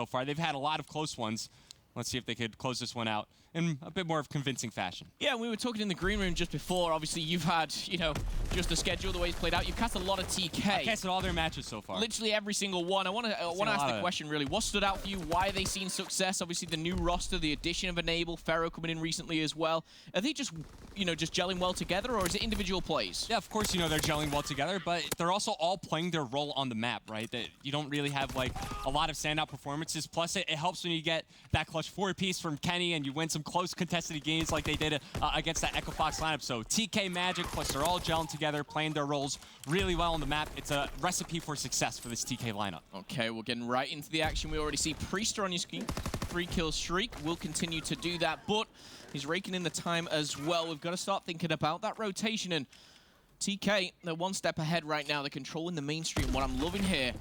so far. They've had a lot of close ones. Let's see if they could close this one out in a bit more of convincing fashion. Yeah, we were talking in the green room just before. Obviously, you've had, you know, just the schedule, the way it's played out. You've cast a lot of TK. I've casted all their matches so far. Literally every single one. I want to ask the question, really. What stood out for you? Why are they seeing success? Obviously, the new roster, the addition of Enable, Pharaoh coming in recently as well. Are they just, you know, just gelling well together, or is it individual plays? Yeah, of course, you know, they're gelling well together, but they're also all playing their role on the map, right? That you don't really have, like, a lot of standout performances. Plus, it helps when you get that clutch 4-piece from Kenny and you win some close contested games like they did against that Echo Fox lineup. So TK, Magic, plus they're all gelling together, playing their roles really well on the map. It's a recipe for success for this TK lineup. Okay, we're getting right into the action. We already see Priester on your screen. 3-kill streak. Will continue to do that, but he's raking in the time as well. We've got to start thinking about that rotation, and TK, they're one step ahead right now. They're controlling the mainstream. What I'm loving here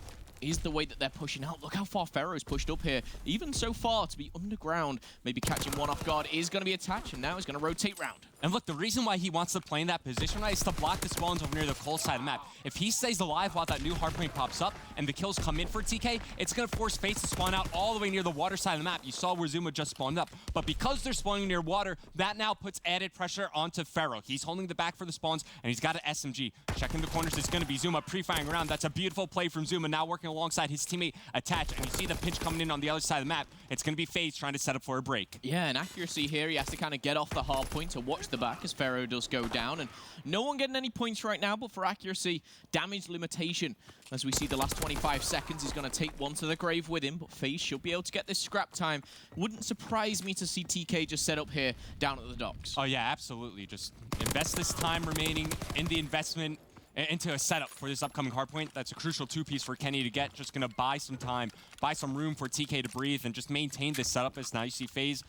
is the way that they're pushing out. Look how far Pharaoh's pushed up here. Even so far, to be underground, maybe catching one off guard is going to be attached, and now he's going to rotate round. And look, the reason why he wants to play in that position, right, is to block the spawns over near the cold side of the map. If he stays alive while that new hardpoint pops up and the kills come in for TK, it's going to force FaZe to spawn out all the way near the water side of the map. You saw where Zuma just spawned up. But because they're spawning near water, that now puts added pressure onto Pharaoh. He's holding the back for the spawns, and he's got an SMG. Checking the corners, it's going to be Zuma pre-firing around. That's a beautiful play from Zuma, now working alongside his teammate Attach. And you see the pinch coming in on the other side of the map. It's going to be FaZe trying to set up for a break. Yeah, and accuracy here, he has to kind of get off the hard point to watch the back as Pharaoh does go down, and no one getting any points right now, but for accuracy, damage limitation. As we see the last 25 seconds, he's going to take one to the grave with him, but FaZe should be able to get this scrap time. Wouldn't surprise me to see TK just set up here down at the docks. Oh yeah, absolutely. Just invest this time remaining in the investment into a setup for this upcoming hardpoint. That's a crucial 2-piece for Kenny to get. Just going to buy some time, buy some room for TK to breathe, and just maintain this setup. As now you see FaZe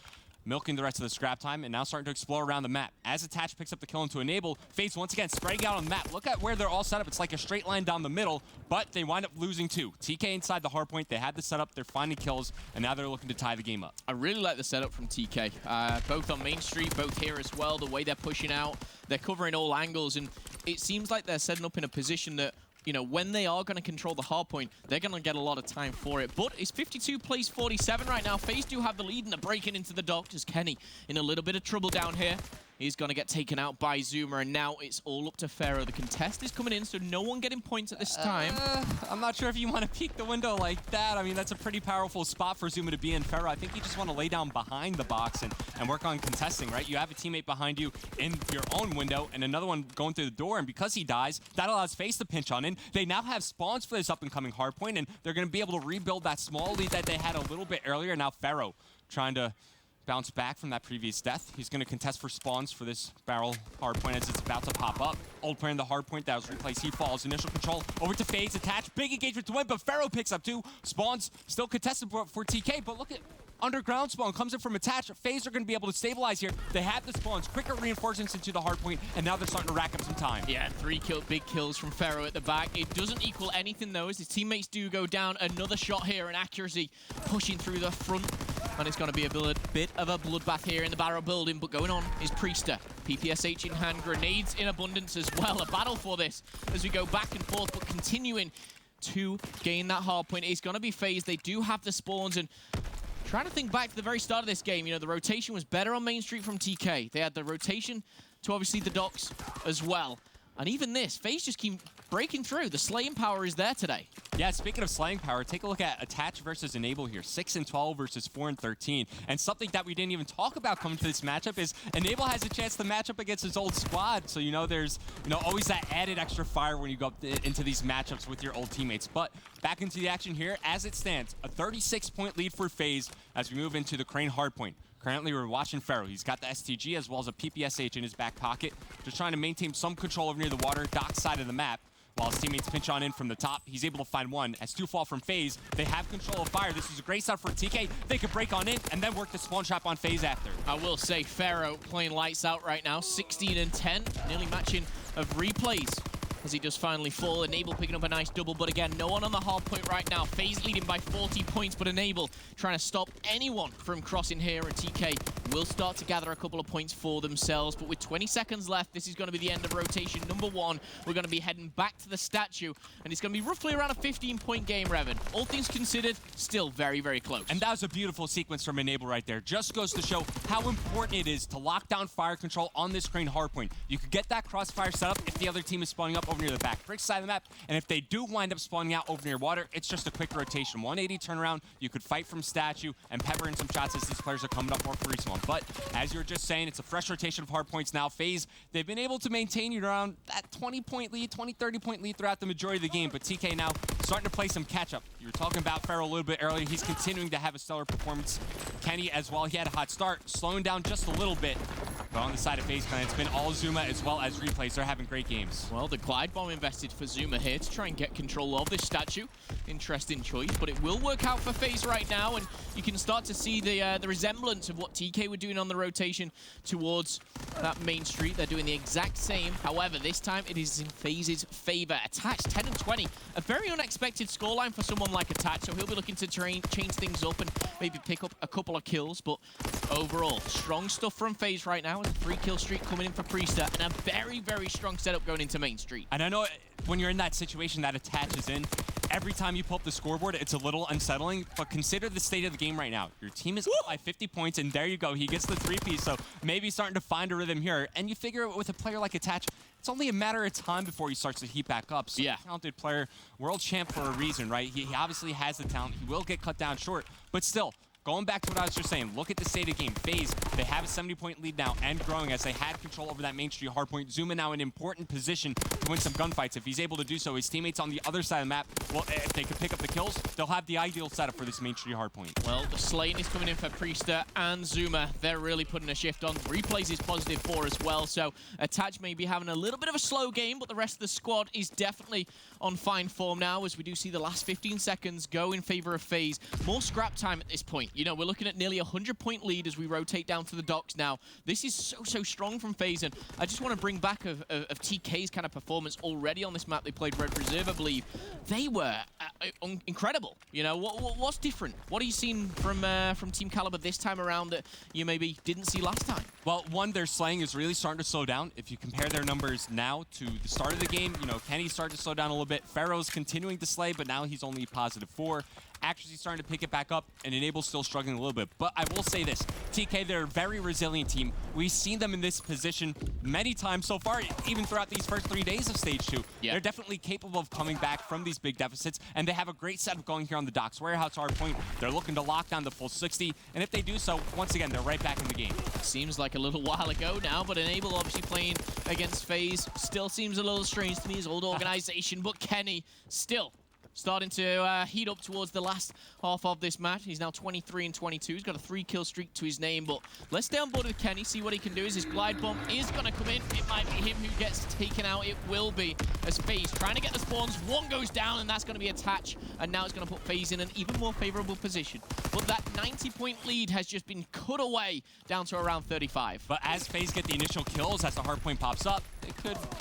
milking the rest of the scrap time and now starting to explore around the map. As Attach picks up the kill into Enable, FaZe once again spreading out on the map. Look at where they're all set up. It's like a straight line down the middle, but they wind up losing two. TK inside the hardpoint. They had the setup. They're finding kills, and now they're looking to tie the game up. I really like the setup from TK. Both on Main Street, both here as well. The way they're pushing out, they're covering all angles, and it seems like they're setting up in a position that, you know, when they are going to control the hard point, they're going to get a lot of time for it. But it's 52 plays 47 right now. FaZe do have the lead, and they're breaking into the dock. Just Kenny in a little bit of trouble down here. He's going to get taken out by Zuma, and now it's all up to Pharaoh. The contest is coming in, so no one getting points at this time. I'm not sure if you want to peek the window like that. I mean, that's a pretty powerful spot for Zuma to be in. Pharaoh, I think you just want to lay down behind the box and work on contesting, right? You have a teammate behind you in your own window and another one going through the door, and because he dies, that allows FaZe to pinch on in. They now have spawns for this up-and-coming hardpoint, and they're going to be able to rebuild that small lead that they had a little bit earlier. Now Pharaoh trying to bounce back from that previous death. He's going to contest for spawns for this barrel hardpoint as it's about to pop up. Old player in the hardpoint, that was replaced. He falls. Initial control over to FaZe. Attach. Big engagement to win, but Pharaoh picks up two. Spawns still contested for TK, but look at underground spawn comes in from Attach. FaZe are going to be able to stabilize here. They have the spawns, quicker reinforcements into the hardpoint, and now they're starting to rack up some time. Yeah, big kills from Pharaoh at the back. It doesn't equal anything though, as his teammates do go down. Another shot here, and accuracy pushing through the front. And it's going to be a bit of a bloodbath here in the barrel building, but going on is Priester. PPSH in hand, grenades in abundance as well. A battle for this as we go back and forth, but continuing to gain that hard point. It's going to be FaZe. They do have the spawns, and trying to think back to the very start of this game, you know, the rotation was better on Main Street from TK. They had the rotation to obviously the docks as well. And even this, FaZe just keep breaking through. The slaying power is there today. Yeah, speaking of slaying power, take a look at Attach versus Enable here. 6-12 versus 4-13. And something that we didn't even talk about coming to this matchup is Enable has a chance to match up against his old squad. So, you know, there's, you know, always that added extra fire when you go up into these matchups with your old teammates. But back into the action here, as it stands, a 36-point lead for FaZe as we move into the Crane hardpoint. Currently, we're watching Pharaoh. He's got the STG as well as a PPSH in his back pocket. Just trying to maintain some control over near the water, dock side of the map. While his teammates pinch on in from the top, he's able to find one. As two fall from FaZe, they have control of fire. This is a great start for TK. They could break on in and then work the spawn trap on FaZe after. I will say Pharaoh playing lights out right now. 16-10, nearly matching of replays as he does finally fall. Enable picking up a nice double, but again, no one on the hard point right now. FaZe leading by 40 points, but Enable trying to stop anyone from crossing here, and TK will start to gather a couple of points for themselves. But with 20 seconds left, this is going to be the end of rotation number 1. We're going to be heading back to the statue, and it's going to be roughly around a 15-point game, Revan. All things considered, still very, very close. And that was a beautiful sequence from Enable right there. Just goes to show how important it is to lock down fire control on this crane hardpoint. You could get that crossfire set up if the other team is spawning up over near the back brick side of the map, and if they do wind up spawning out over near water, it's just a quick rotation. 180 turnaround, you could fight from statue and pepper in some shots as these players are coming up more for respawn. But as you were just saying, it's a fresh rotation of hardpoints now. FaZe, they've been able to maintain you around that 20-point lead, 30-point lead throughout the majority of the game, but TK now starting to play some catch-up. You were talking about Farrell a little bit earlier. He's continuing to have a stellar performance. Kenny as well, he had a hot start, slowing down just a little bit. But on the side of FaZe, it's been all Zuma as well as replays. They're having great games. Well, the glide bomb invested for Zuma here to try and get control of this statue. Interesting choice, but it will work out for FaZe right now, and you can start to see the resemblance of what TK were doing on the rotation towards that main street. They're doing the exact same. However, this time it is in FaZe's favor. Attach 10 and 20, a very unexpected scoreline for someone like Attach, so he'll be looking to change things up and maybe pick up a couple of kills, but overall, strong stuff from FaZe right now. A 3-kill streak coming in for Priester, and a very, very strong setup going into Main Street. And I know when you're in that situation that attaches in, every time you pull up the scoreboard, it's a little unsettling, but consider the state of the game right now. Your team is up by 50 points, and there you go. He gets the 3-piece, so maybe starting to find a rhythm here. And you figure with a player like Attach, it's only a matter of time before he starts to heat back up. So talented player, world champ for a reason, right? He obviously has the talent. He will get cut down short, but still, going back to what I was just saying, look at the state of the game. FaZe, they have a 70-point lead now and growing as they had control over that Main Street hardpoint. Zuma now in important position to win some gunfights. If he's able to do so, his teammates on the other side of the map, well, if they could pick up the kills, they'll have the ideal setup for this Main Street hardpoint. Well, the slaying is coming in for Priester and Zuma. They're really putting a shift on. Replays is positive for as well, so Attach may be having a little bit of a slow game, but the rest of the squad is definitely on fine form now, as we do see the last 15 seconds go in favor of FaZe. More scrap time at this point. You know, we're looking at nearly a 100-point lead as we rotate down to the docks now. This is so strong from FaZe, and I just want to bring back of TK's kind of performance already on this map. They played Red Reserve, I believe. They were incredible. You know, what's different? What are you seeing from Team Kaliber this time around that you maybe didn't see last time? Well, one, their slaying is really starting to slow down. If you compare their numbers now to the start of the game, you know, Kenny's starting to slow down a little bit. Pharaoh's continuing to slay, but now he's only +4. Accuracy's starting to pick it back up, and Enable's still struggling a little bit. But I will say this, TK, they're a very resilient team. We've seen them in this position many times so far, even throughout these first 3 days of Stage 2. Yeah. They're definitely capable of coming back from these big deficits, and they have a great setup going here on the docks. Warehouse hardpoint, they're looking to lock down the full 60, and if they do so, once again, they're right back in the game. Seems like a little while ago now, but Enable obviously playing against FaZe still seems a little strange to me, his old organization, but Kenny still starting to heat up towards the last half of this match. He's now 23 and 22. He's got a 3-kill streak to his name, but let's stay on board with Kenny, see what he can do. As his glide bomb is going to come in. It might be him who gets taken out. It will be, as FaZe trying to get the spawns. One goes down, and that's going to be Attach, and now it's going to put FaZe in an even more favorable position. But that 90-point lead has just been cut away down to around 35. But as FaZe get the initial kills, as the hardpoint pops up,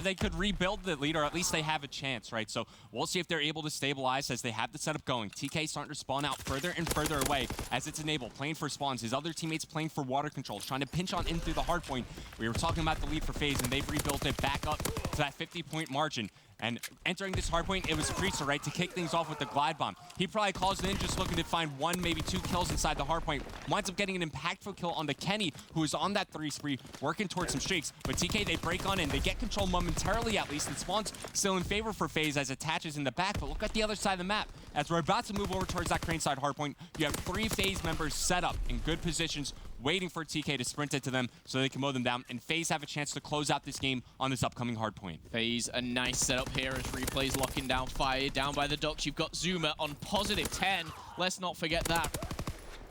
they could rebuild the lead, or at least they have a chance, right? So we'll see if they're able to stabilize as they have the setup going. TK starting to spawn out further and further away as it's Enable playing for spawns. His other teammates playing for water control, trying to pinch on in through the hardpoint. We were talking about the lead for FaZe, and they've rebuilt it back up to that 50-point margin. And entering this hardpoint, it was Priester, right, to kick things off with the glide bomb. He probably calls it in just looking to find 1, maybe 2 kills inside the hardpoint. Winds up getting an impactful kill on the Kenny, who is on that 3 spree, working towards some streaks. But TK, they break on in. They get control momentarily, at least, and Spawn's still in favor for FaZe as Attaches in the back. But look at the other side of the map. As we're about to move over towards that crane side hardpoint, you have 3 FaZe members set up in good positions, waiting for TK to sprint into them so they can mow them down, and FaZe have a chance to close out this game on this upcoming hardpoint. FaZe, a nice setup here as Replay's locking down fire. Down by the docks, you've got Zuma on +10. Let's not forget that.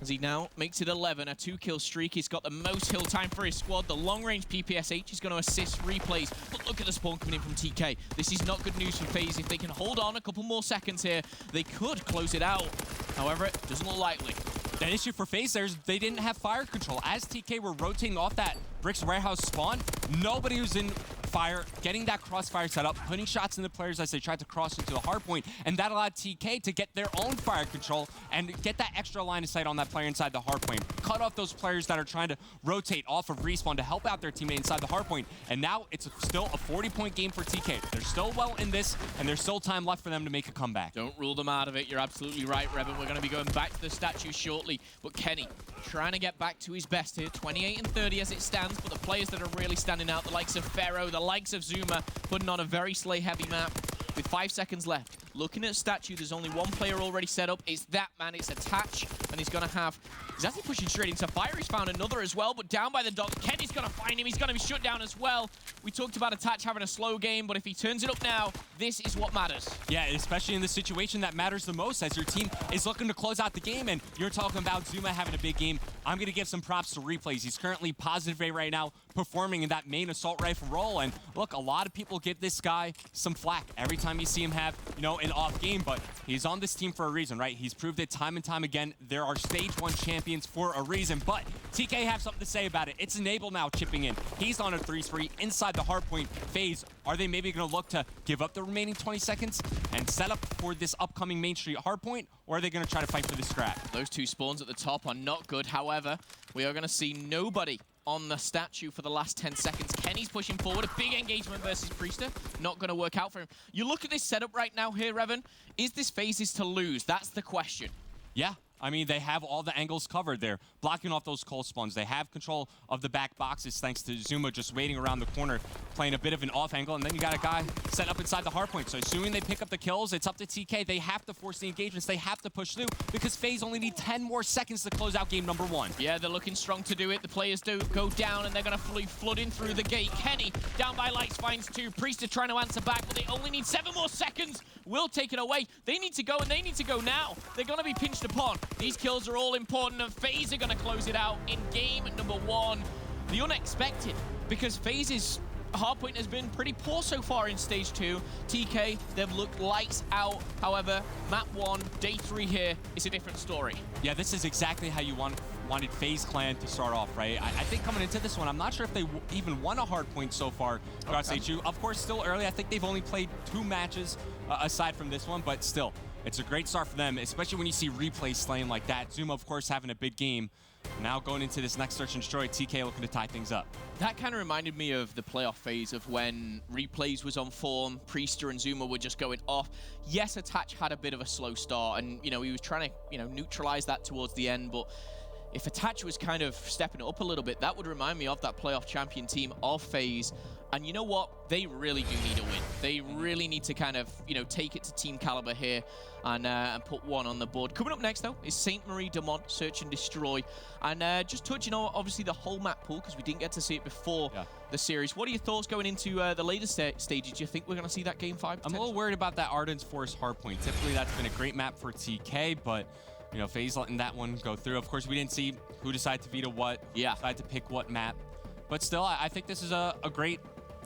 As he now makes it 11, a 2-kill streak. He's got the most hill time for his squad. The long-range PPSH is going to assist Replays. But look at the spawn coming in from TK. This is not good news for FaZe. If they can hold on a couple more seconds here, they could close it out. However, it doesn't look likely. The issue for FaZe there is they didn't have fire control. As TK were rotating off that Bricks Warehouse spawn, nobody was in fire, getting that crossfire set up, putting shots in the players as they tried to cross into the hard point, and that allowed TK to get their own fire control and get that extra line of sight on that player inside the hard point. Cut off those players that are trying to rotate off of respawn to help out their teammate inside the hard point. And now it's still a 40-point game for TK. They're still well in this, and there's still time left for them to make a comeback. Don't rule them out of it. You're absolutely right, Revan. We're going to be going back to the statue shortly. But Kenny trying to get back to his best here. 28 and 30 as it stands, but the players that are really standing out, the likes of Pharaoh, the likes of Zuma, putting on a very Slay-heavy map. With 5 seconds left, looking at statue, there's only one player already set up. It's that man, it's Attach, and he's gonna have, he's actually pushing straight into fire. He's found another as well, but down by the dog. Kenny's gonna find him, he's gonna be shut down as well. We talked about Attach having a slow game, but if he turns it up now, this is what matters. Yeah, especially in the situation that matters the most as your team is looking to close out the game, and you're talking about Zuma having a big game. I'm gonna give some props to Replays. He's currently positive rate right now, performing in that main assault rifle role, and look, a lot of people give this guy some flack every time you see him have, you know, an off game, but he's on this team for a reason, right? He's proved it time and time again. There are stage 1 champions for a reason, but TK have something to say about it. It's Enable now chipping in. He's on a 3 spree inside the hardpoint. FaZe, are they maybe going to look to give up the remaining 20 seconds and set up for this upcoming Main Street hardpoint, or are they going to try to fight for the scrap? Those two spawns at the top are not good. However, we are going to see nobody on the statue for the last 10 seconds. Kenny's pushing forward, a big engagement versus Priester. Not going to work out for him. You look at this setup right now here, Revan. Is this FaZe's to lose? That's the question. Yeah. I mean, they have all the angles covered there, blocking off those cold spawns. They have control of the back boxes thanks to Zuma just waiting around the corner, playing a bit of an off angle, and then you got a guy set up inside the hardpoint. So assuming they pick up the kills, it's up to TK. They have to force the engagements. They have to push through because FaZe only need 10 more seconds to close out game number 1. Yeah, they're looking strong to do it. The players do go down, and they're going to flood in through the gate. Kenny down by Lights finds 2. Priester trying to answer back, but they only need 7 more seconds. Will take it away. They need to go, and they need to go now. They're going to be pinched upon. These kills are all important, and FaZe are going to close it out in game number 1. The unexpected, because FaZe's hardpoint has been pretty poor so far in stage 2. TK, they've looked lights out. However, map 1, day 3 here is a different story. Yeah, this is exactly how you wanted FaZe Clan to start off, right? I think coming into this one, I'm not sure if they even won a hardpoint so far throughout stage 2. Of course, still early. I think they've only played 2 matches aside from this one, but still, it's a great start for them, especially when you see Replays slaying like that. Zuma, of course, having a big game. Now going into this next search and destroy, TK looking to tie things up. That kind of reminded me of the playoff phase of when Replays was on form, Priester and Zuma were just going off. Yes, Attach had a bit of a slow start, and, you know, he was trying to, you know, neutralize that towards the end, but if Attach was kind of stepping up a little bit, that would remind me of that playoff champion team of FaZe. And you know what? They really do need a win. They really need to kind of, you know, take it to Team Kaliber here and put 1 on the board. Coming up next, though, is St. Marie de Mont, Search and Destroy. And just touching on, obviously, the whole map pool, because we didn't get to see it before the series. What are your thoughts going into the later stages? Do you think we're going to see that Game 5? I'm a little worried about that Ardent's Forest hardpoint. Typically, that's been a great map for TK, but, you know, FaZe letting that one go through. Of course, we didn't see who decided to veto what, decided to pick what map. But still, I think this is a great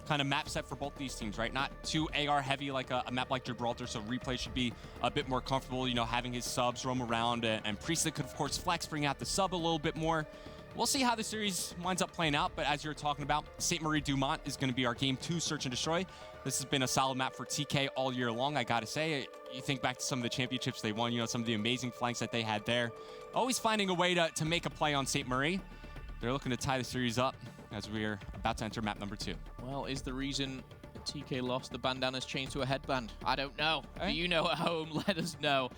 kind of map set for both these teams, right? Not too AR heavy like a map like Gibraltar, so Replay should be a bit more comfortable, you know, having his subs roam around, and Priesthood could, of course, flex, bring out the sub a little bit more. We'll see how the series winds up playing out, but as you're talking about, St. Marie du Mont is going to be our Game 2 Search and Destroy. This has been a solid map for TK all year long, I gotta say. You think back to some of the championships they won, you know, some of the amazing flanks that they had there. Always finding a way to make a play on St. Marie. They're looking to tie the series up as we're about to enter map number 2. Well, is the reason TK lost the bandana's changed to a headband? I don't know. Do you know at home? Let us know.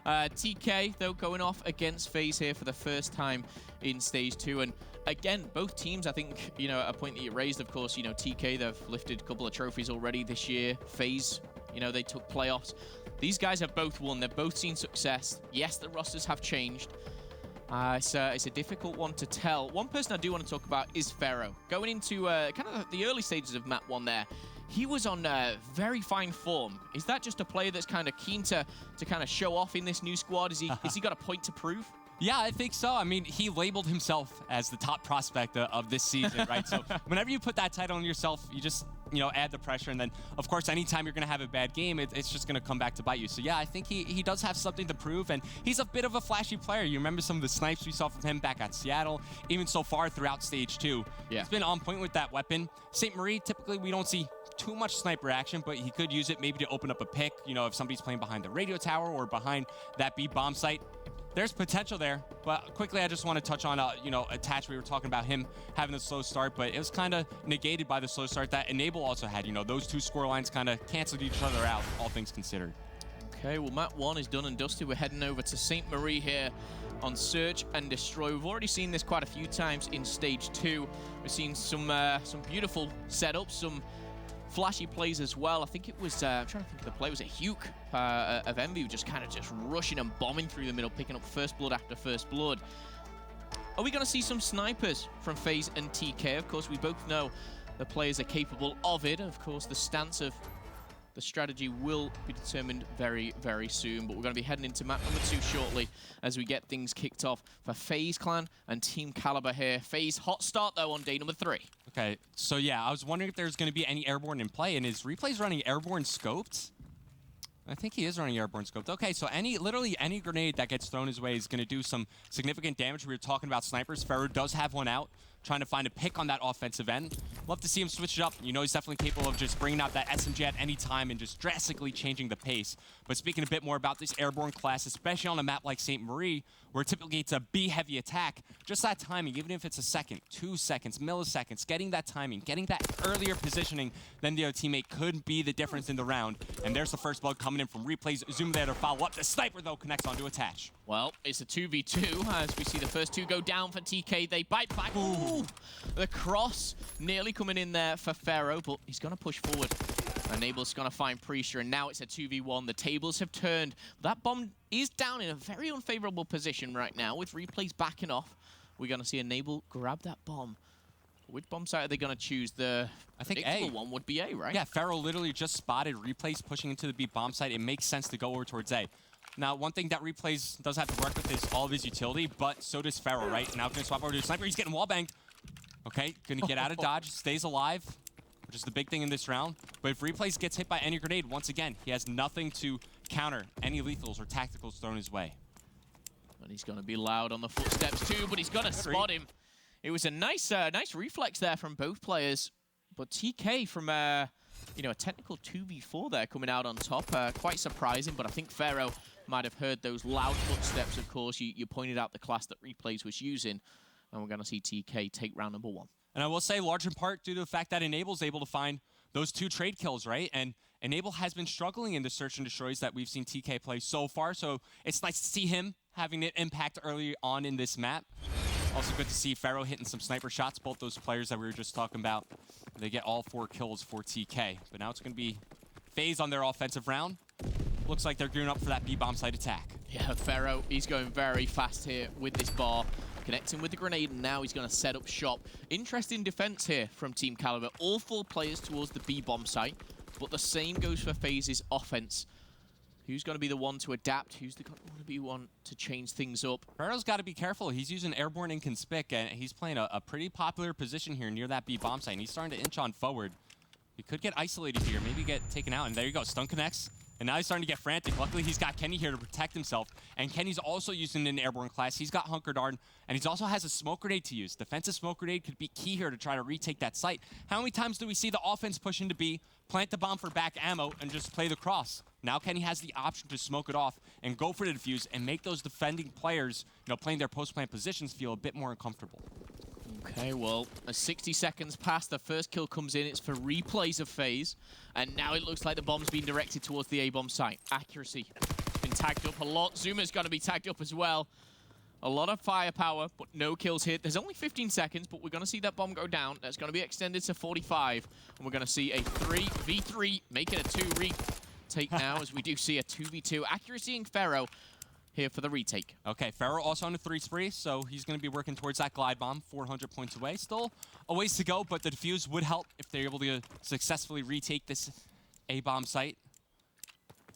TK, though, going off against FaZe here for the first time in stage 2. And again, both teams, I think, you know, a point that you raised, of course, you know, TK, they've lifted a couple of trophies already this year. FaZe, you know, they took playoffs. These guys have both won. They've both seen success. Yes, the rosters have changed. It's a difficult one to tell. One person I do want to talk about is Pharaoh. Going into kind of the early stages of map 1 there, he was on very fine form. Is that just a player that's kind of keen to kind of show off in this new squad? Is he got a point to prove? Yeah, I think so. I mean, he labeled himself as the top prospect of this season, right? So whenever you put that title on yourself, you just you know, add the pressure. And then, of course, anytime you're going to have a bad game, it's just going to come back to bite you. So, yeah, I think he does have something to prove, and he's a bit of a flashy player. You remember some of the snipes we saw from him back at Seattle, even so far throughout Stage 2. Yeah. He's been on point with that weapon. St. Marie, typically, we don't see too much sniper action, but he could use it maybe to open up a pick, you know, if somebody's playing behind the radio tower or behind that B bomb site. There's potential there, but quickly I just want to touch on, you know, Attach. We were talking about him having a slow start, but it was kind of negated by the slow start that Enable also had. You know, those two score lines kind of canceled each other out, all things considered. Okay, well, map 1 is done and dusted. We're heading over to St. Marie here on Search and Destroy. We've already seen this quite a few times in Stage 2. We've seen some beautiful setups, some flashy plays as well. I think it was, I'm trying to think of the play, was it Hugh of Envy, just kind of just rushing and bombing through the middle, picking up first blood after first blood. Are we going to see some snipers from FaZe and TK? Of course, we both know the players are capable of it. Of course, the stance of the strategy will be determined very, very soon, but we're going to be heading into map number 2 shortly as we get things kicked off for FaZe Clan and Team Kaliber here. FaZe hot start, though, on day number 3. Okay, so yeah, I was wondering if there's going to be any airborne in play, and is Replay's running airborne scoped? I think he is running airborne scoped. Okay, so literally any grenade that gets thrown his way is going to do some significant damage. We were talking about snipers. Ferro does have one out, trying to find a pick on that offensive end. Love to see him switch it up. You know he's definitely capable of just bringing out that SMG at any time and just drastically changing the pace. But speaking a bit more about this airborne class, especially on a map like St. Marie, where typically it's a B-heavy attack, just that timing, even if it's a second, 2 seconds, milliseconds, getting that timing, getting that earlier positioning than the other teammate could be the difference in the round. And there's the first blood coming in from Replays. Zoom there to follow up. The sniper, though, connects onto Attach. Well, it's a 2v2 as we see the first 2 go down for TK. They bite back. Ooh, the cross nearly coming in there for Pharaoh, but he's going to push forward. Enable's going to find Preacher, and now it's a 2v1. The tables have turned. That bomb is down in a very unfavorable position right now with Replays backing off. We're going to see Enable grab that bomb. Which bomb site are they going to choose? I think A. One would be A, right? Yeah, Pharaoh literally just spotted Replays pushing into the B bomb site. It makes sense to go over towards A. Now, one thing that Replays does have to work with is all of his utility, but so does Pharaoh, right? Now going to swap over to a sniper. He's getting wallbanged. Okay, going to get out of dodge, stays alive, which is the big thing in this round. But if Replays gets hit by any grenade, once again, he has nothing to counter any lethals or tacticals thrown his way. And he's going to be loud on the footsteps too, but he's going to spot him. It was a nice reflex there from both players. But TK from you know, a technical 2v4 there coming out on top. Quite surprising, but I think Pharaoh might have heard those loud footsteps, of course. You pointed out the class that Replays was using. And we're going to see TK take round number 1. And I will say, large in part due to the fact that Enable's able to find those 2 trade kills, right? And Enable has been struggling in the search and destroys that we've seen TK play so far. So it's nice to see him having an impact early on in this map. Also good to see Pharaoh hitting some sniper shots. Both those players that we were just talking about, they get all 4 kills for TK. But now it's going to be FaZe on their offensive round. Looks like they're gearing up for that B-bomb site attack. Yeah, Pharaoh, he's going very fast here with this bar. Connecting with the grenade, and now he's going to set up shop. Interesting defense here from Team Kaliber. All 4 players towards the B-bomb site, but the same goes for FaZe's offense. Who's going to be the one to adapt? Who's going to be one to change things up? Pharaoh's got to be careful. He's using airborne inconspic, and he's playing a pretty popular position here near that B-bomb site, and he's starting to inch on forward. He could get isolated here, maybe get taken out, and there you go, stun connects. And now he's starting to get frantic. Luckily, he's got Kenny here to protect himself. And Kenny's also using an airborne class. He's got Hunker Dart, and he also has a smoke grenade to use. Defensive smoke grenade could be key here to try to retake that site. How many times do we see the offense push into B, plant the bomb for back ammo, and just play the cross? Now Kenny has the option to smoke it off and go for the defuse and make those defending players, you know, playing their post-plant positions feel a bit more uncomfortable. Okay, well, as 60 seconds pass, the first kill comes in. It's for Replays of FaZe. And now it looks like the bomb's being directed towards the A-bomb site. Accuracy been tagged up a lot. Zuma's got to be tagged up as well. A lot of firepower, but no kills hit. There's only 15 seconds, but we're going to see that bomb go down. That's going to be extended to 45. And we're going to see a 3v3, make it a 2 retake now, as we do see a 2v2. Accuracy and Pharaoh here for the retake. Okay, Pharaoh also on a 3 spree, so he's going to be working towards that glide bomb, 400 points away. Still a ways to go, but the defuse would help if they're able to successfully retake this A-bomb site.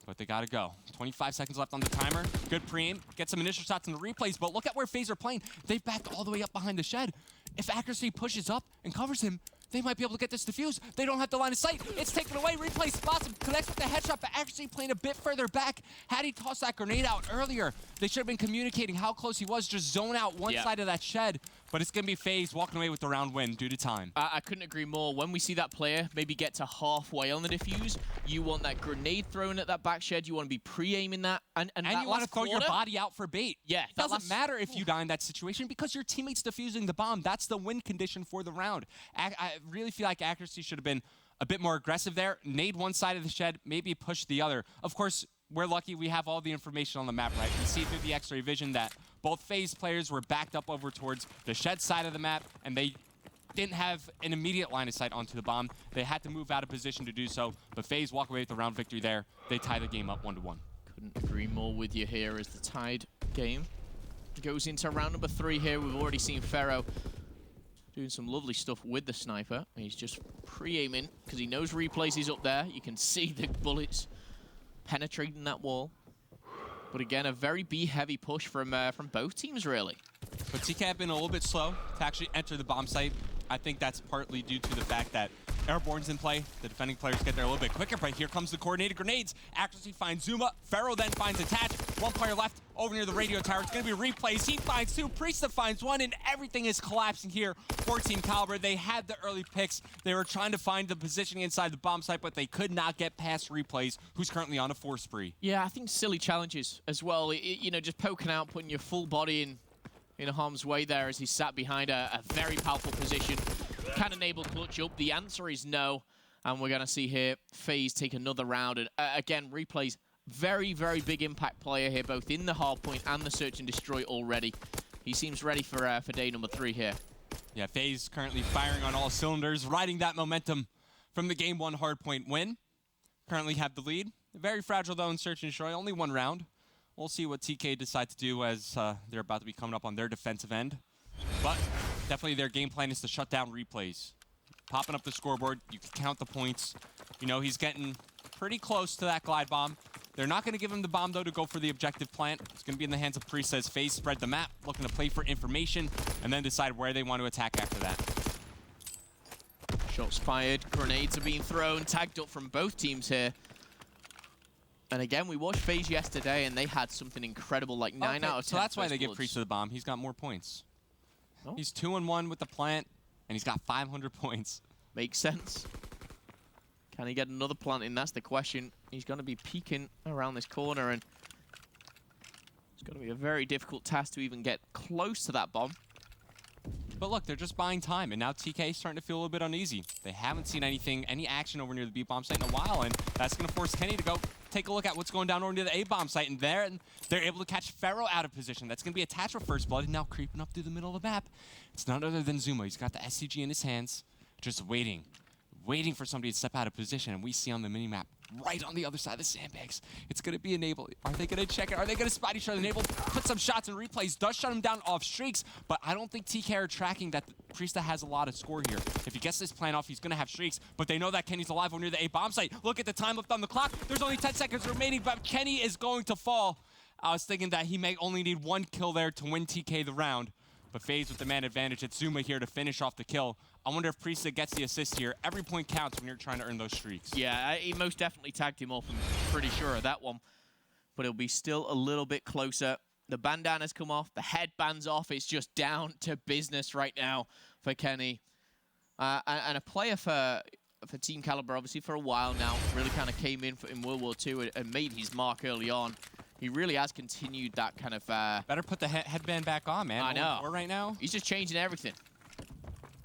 But they got to go. 25 seconds left on the timer. Good pre-aim. Get some initial shots in the Replays, but look at where FaZe are playing. They've backed all the way up behind the shed. If Accuracy pushes up and covers him, they might be able to get this defused. They don't have the line of sight. It's taken away. Replay spots him, connects with the headshot, but actually playing a bit further back. Had he tossed that grenade out earlier, they should have been communicating how close he was. Just zone out one side of that shed. But it's going to be FaZe walking away with the round win due to time. I couldn't agree more. When we see that player maybe get to halfway on the defuse, you want that grenade thrown at that back shed. You want to be pre-aiming that. And that you want to throw your body out for bait. Yeah. It doesn't matter if you die in that situation because your teammate's defusing the bomb. That's the win condition for the round. I really feel like accuracy should have been a bit more aggressive there. Nade one side of the shed, maybe push the other. Of course, we're lucky we have all the information on the map, right? We see through the X-ray vision that both FaZe players were backed up over towards the shed side of the map, and they didn't have an immediate line of sight onto the bomb. They had to move out of position to do so, but FaZe walk away with the round victory there. They tie the game up 1-1. Couldn't agree more with you here as the tied game goes into round number 3 here. We've already seen Pharaoh doing some lovely stuff with the sniper. He's just pre-aiming because he knows replays is up there. You can see the bullets penetrating that wall. But again, a very B-heavy push from both teams, really. But TK have been a little bit slow to actually enter the bomb site. I think that's partly due to the fact that Airborne's in play. The defending players get there a little bit quicker, but here comes the coordinated grenades. Accuracy finds Zuma. Pharaoh then finds Attach. One player left over near the radio tower. It's going to be replays. He finds 2. Priesta finds 1, and everything is collapsing here for Team Kaliber. They had the early picks. They were trying to find the positioning inside the bomb site, but they could not get past replays, who's currently on a 4 spree. Yeah, I think silly challenges as well. You know, just poking out, putting your full body in harm's way there as he sat behind a very powerful position. Can enable clutch up? The answer is no. And we're going to see here FaZe take another round. And again, replays, very, very big impact player here, both in the hardpoint and the search and destroy already. He seems ready for day number 3 here. Yeah, FaZe currently firing on all cylinders, riding that momentum from the game 1 hardpoint win. Currently have the lead. Very fragile, though, in search and destroy. Only 1 round. We'll see what TK decide to do as they're about to be coming up on their defensive end. But definitely their game plan is to shut down replays. Popping up the scoreboard, you can count the points. You know, he's getting pretty close to that glide bomb. They're not going to give him the bomb, though, to go for the objective plant. It's going to be in the hands of Priest as FaZe spread the map, looking to play for information, and then decide where they want to attack after that. Shots fired, grenades are being thrown, tagged up from both teams here. And again, we watched FaZe yesterday, and they had something incredible, like 9 out of 10. So that's why they give bloods. Priest the bomb. He's got more points. Oh. He's 2-1 with the plant, and he's got 500 points. Makes sense. Can he get another plant in? That's the question. He's going to be peeking around this corner, and it's going to be a very difficult task to even get close to that bomb. But look, they're just buying time, and now TK is starting to feel a little bit uneasy. They haven't seen any action over near the B bomb site in a while, and that's going to force Kenny to go take a look at what's going down over near the A bomb site, and they're able to catch Pharaoh out of position. That's going to be attached with First Blood, and now creeping up through the middle of the map. It's none other than Zuma. He's got the SCG in his hands, just waiting for somebody to step out of position, and we see on the minimap right on the other side of the sandbags. It's going to be Enable. Are they going to check it? Are they going to spot each other? Enable put some shots and replays, does shut him down off streaks, but I don't think TK are tracking that Priesta has a lot of score here. If he gets this plan off, he's going to have streaks, but they know that Kenny's alive over near the A bomb site. Look at the time left on the clock. There's only 10 seconds remaining, but Kenny is going to fall. I was thinking that he may only need 1 kill there to win TK the round, but FaZe with the man advantage. It's Zuma here to finish off the kill. I wonder if Priesta gets the assist here. Every point counts when you're trying to earn those streaks. Yeah, he most definitely tagged him off. I'm pretty sure of that one. But it'll be still a little bit closer. The bandana's come off. The headband's off. It's just down to business right now for Kenny. And a player for Team Kaliber, obviously, for a while now. Really kind of came in World War II and made his mark early on. He really has continued that kind of... Better put the headband back on, man. I know. Right now. He's just changing everything.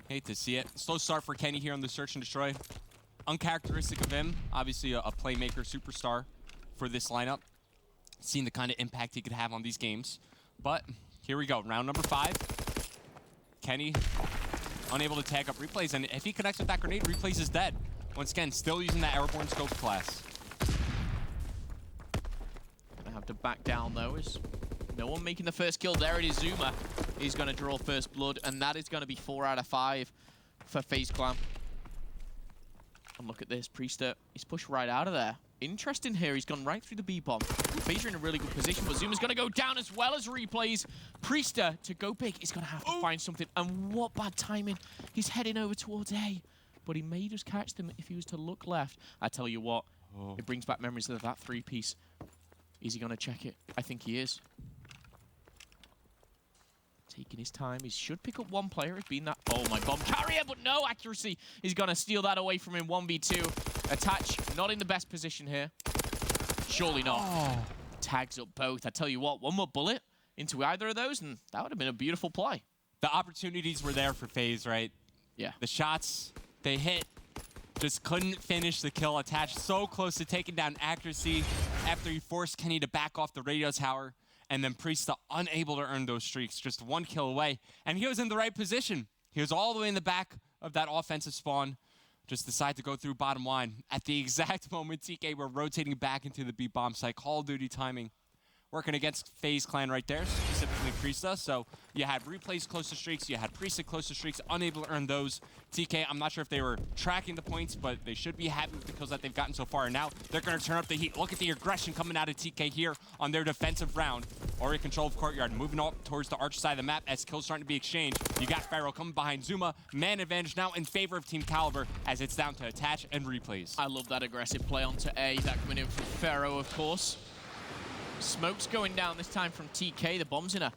Hate to see it. Slow start for Kenny here on the Search and Destroy. Uncharacteristic of him. Obviously a playmaker, superstar for this lineup. Seen the kind of impact he could have on these games. But here we go. Round number 5. Kenny unable to tag up replays. And if he connects with that grenade, replays is dead. Once again, still using that airborne scope class. Gonna have to back down though. Is no one making the first kill. There it is, Zuma. He's going to draw first blood, and that is going to be 4 out of 5 for FaZe Clan. And look at this, Priesta, he's pushed right out of there. Interesting here, he's gone right through the B-bomb. FaZe are in a really good position, but Zuma's going to go down as well as replays. Priesta, to go big, is going to have to find something. And what bad timing. He's heading over towards A. but he may just catch them if he was to look left. I tell you what, it brings back memories of that three-piece. Is he going to check it? I think he is. Taking his time. He should pick up one player. It's been that... Oh, my bomb carrier, but no accuracy. He's going to steal that away from him. 1v2. Attach, not in the best position here. Surely not. Oh. Tags up both. I tell you what, one more bullet into either of those, and that would have been a beautiful play. The opportunities were there for FaZe, right? Yeah. The shots, they hit. Just couldn't finish the kill. Attached so close to taking down accuracy after he forced Kenny to back off the radio tower. And then Priesta unable to earn those streaks, just one kill away. And he was in the right position. He was all the way in the back of that offensive spawn. Just decided to go through bottom line. At the exact moment TK were rotating back into the B bomb site. Call of Duty timing. Working against FaZe clan right there, specifically Priesta. So you had replays close to streaks, you had Priesta close to streaks, unable to earn those. TK, I'm not sure if they were tracking the points, but they should be happy with the kills that they've gotten so far. And now they're going to turn up the heat. Look at the aggression coming out of TK here on their defensive round. Ori control of Courtyard, moving up towards the arch side of the map as kills starting to be exchanged. You got Pharaoh coming behind Zuma. Man advantage now in favor of Team Kaliber as it's down to attach and replays. I love that aggressive play onto A. That coming in from Pharaoh, of course. Smoke's going down this time from TK. The bomb's in a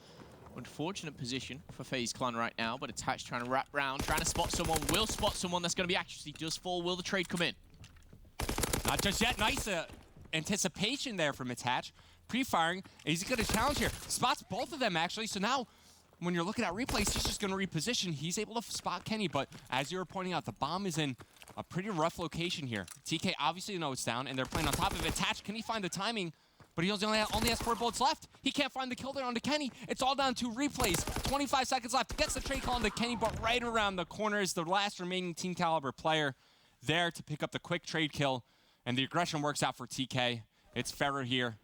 unfortunate position for FaZe clan right now, but Attach trying to wrap round, trying to spot someone. Will spot someone. That's going to be accuracy. Does fall. Will the trade come in? Not just yet. Nice anticipation there from Attach. Pre-firing. He's going to challenge here. Spots both of them, actually. So now, when you're looking at replays, he's just going to reposition. He's able to spot Kenny, but as you were pointing out, the bomb is in a pretty rough location here. TK obviously knows it's down, and they're playing on top of it. Attach, can he find the timing? But he only has 4 bullets left. He can't find the kill there onto Kenny. It's all down to replays. 25 seconds left. Gets the trade call onto Kenny, but right around the corner is the last remaining Team Kaliber player there to pick up the quick trade kill. And the aggression works out for TK. It's Pharaoh here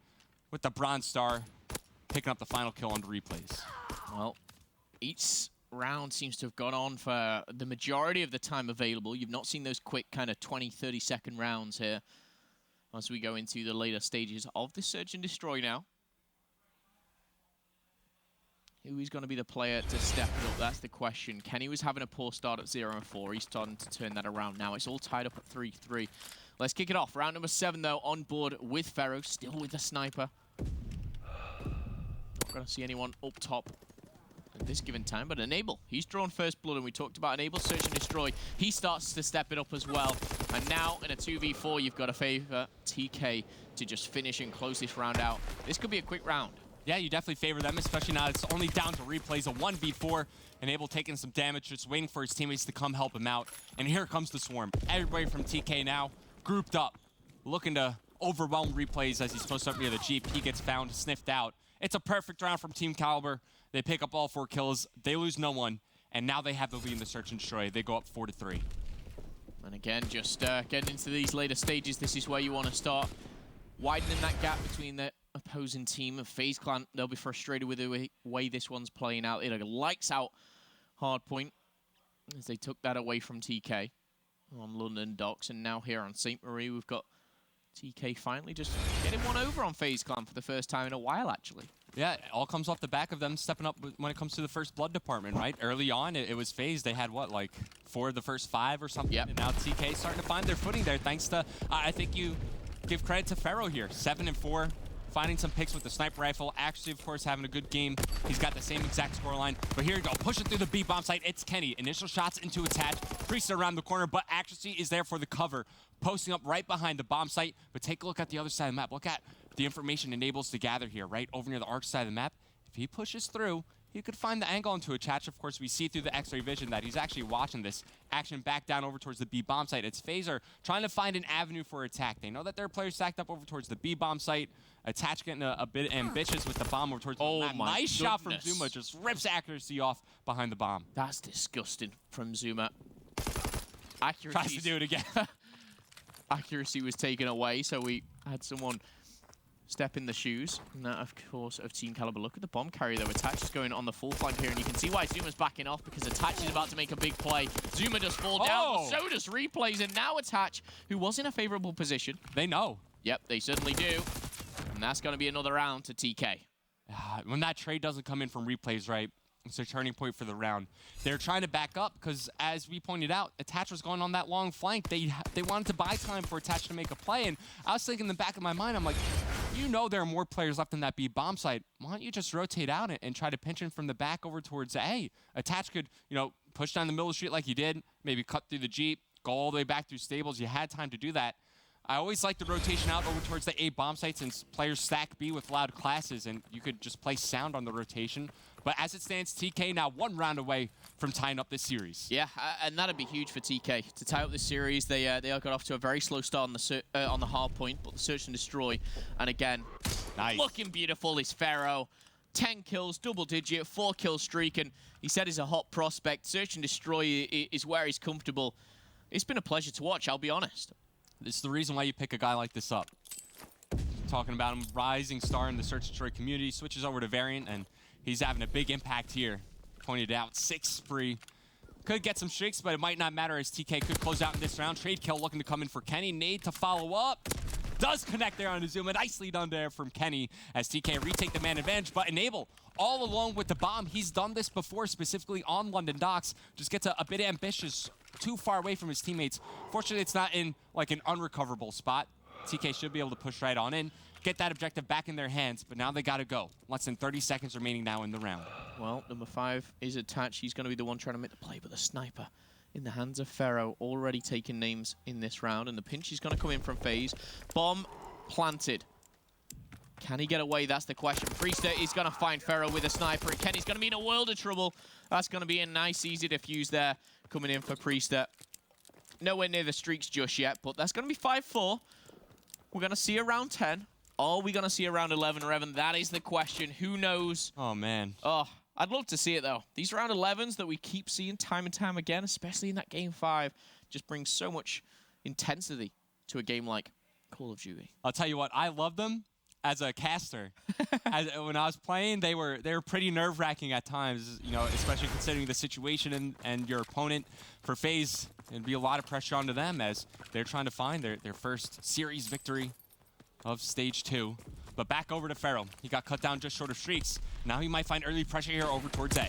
with the Bronze Star, picking up the final kill on the replays. Well, each round seems to have gone on for the majority of the time available. You've not seen those quick kind of 20, 30-second rounds here as we go into the later stages of the Search and Destroy now. Who is going to be the player to step it up? That's the question. Kenny was having a poor start at 0-4. He's starting to turn that around now. It's all tied up at 3-3. Let's kick it off. Round number 7, though, on board with Pharaoh, still with the sniper. Not going to see anyone up top at this given time, but Enable, he's drawn first blood, and we talked about Enable, Search and Destroy. He starts to step it up as well. And now, in a 2v4, you've got to favor TK to just finish and close this round out. This could be a quick round. Yeah, you definitely favor them, especially now it's only down to replays. A 1v4, Enable taking some damage, just waiting for his teammates to come help him out. And here comes the swarm. Everybody from TK now grouped up, looking to overwhelm replays as he's posted up near the Jeep. He gets found, sniffed out. It's a perfect round from Team Kaliber. They pick up all 4 kills. They lose no one. And now they have the lead in the Search and Destroy. They go up 4-3. And again, just getting into these later stages, this is where you want to start widening that gap between the opposing team of FaZe clan. They'll be frustrated with the way this one's playing out. It lights out hard point as they took that away from TK on London Docks. And now here on St. Marie, we've got TK finally just getting one over on FaZe clan for the first time in a while, actually. Yeah, it all comes off the back of them stepping up when it comes to the first blood department, right? Early on, it was FaZe. They had, what, like 4 of the first 5 or something? Yep. And now TK starting to find their footing there, thanks to, I think you give credit to Pharaoh here. 7-4, finding some picks with the sniper rifle. Actually, of course, having a good game. He's got the same exact scoreline. But here you go, pushing through the B bomb site. It's Kenny. Initial shots into Attach. Priest around the corner, but accuracy is there for the cover. Posting up right behind the bomb site. But take a look at the other side of the map. Look at the information Enables to gather here, right? Over near the arc side of the map. If he pushes through, he could find the angle into Attach. Of course, we see through the X-ray vision that he's actually watching this action back down over towards the B bomb site. It's FaZe are trying to find an avenue for attack. They know that their players stacked up over towards the B bomb site. Attach getting a bit ambitious with the bomb over towards the map. Nice shot from Zuma, just rips accuracy off behind the bomb. That's disgusting from Zuma. Accuracy tries to do it again. Accuracy was taken away, so we had someone step in the shoes. And that, of course, of Team Kaliber. Look at the bomb carrier, though. Attach is going on the full flank here, and you can see why Zuma's backing off, because Attach is about to make a big play. Zuma does fall down, but so does replays, and now Attach, who was in a favorable position. They know. Yep, they certainly do. And that's going to be another round to TK. When that trade doesn't come in from replays, right, It's a turning point for the round. They're trying to back up because, as we pointed out, Attach was going on that long flank. They wanted to buy time for Attach to make a play, and I was thinking in the back of my mind, I'm like, you know there are more players left in that B bomb site. Why don't you just rotate out and try to pinch him from the back over towards A? Attach could, push down the middle of the street like you did, maybe cut through the Jeep, go all the way back through stables. You had time to do that. I always like the rotation out over towards the A bomb sites, and players stack B with loud classes, and you could just play sound on the rotation. But as it stands, TK now 1 round away from tying up this series. Yeah, and that'd be huge for TK to tie up this series. They got off to a very slow start on the hard point, but the search and destroy, and again, nice. Looking beautiful is Pharaoh. 10 kills, double digit, 4 kill streak, and he said he's a hot prospect. Search and destroy is where he's comfortable. It's been a pleasure to watch, I'll be honest. This is the reason why you pick a guy like this up. Talking about him, rising star in the search and destroy community, switches over to Variant, and he's having a big impact here. Pointed out, 6 spree. Could get some streaks, but it might not matter as TK could close out in this round. Trade kill looking to come in for Kenny. Nade to follow up. Does connect there on Azuma. Nicely done there from Kenny as TK retake the man advantage, but Enable all alone with the bomb. He's done this before, specifically on London Docks. Just gets a bit ambitious, too far away from his teammates. Fortunately, it's not in like an unrecoverable spot. TK should be able to push right on in, get that objective back in their hands, but now they got to go. Less than 30 seconds remaining now in the round. Well, number 5 is Attach. He's going to be the one trying to make the play, but the sniper in the hands of Pharaoh, already taking names in this round, and the pinch is going to come in from FaZe. Bomb planted. Can he get away? That's the question. Priester is going to find Pharaoh with a sniper, and Kenny's going to be in a world of trouble. That's going to be a nice, easy defuse there coming in for Priester. Nowhere near the streaks just yet, but that's going to be 5-4. We're going to see around 10. Are we going to see around 11 or 11? That is the question. Who knows? Oh, man. Oh, I'd love to see it, though. These round 11s that we keep seeing time and time again, especially in that Game 5, just brings so much intensity to a game like Call of Duty. I'll tell you what, I love them as a caster. When I was playing, they were pretty nerve-wracking at times, especially considering the situation and your opponent. For FaZe, it'd be a lot of pressure onto them as they're trying to find their first series victory of Stage 2. But back over to Pharaoh. He got cut down just short of streaks. Now he might find early pressure here over towards A.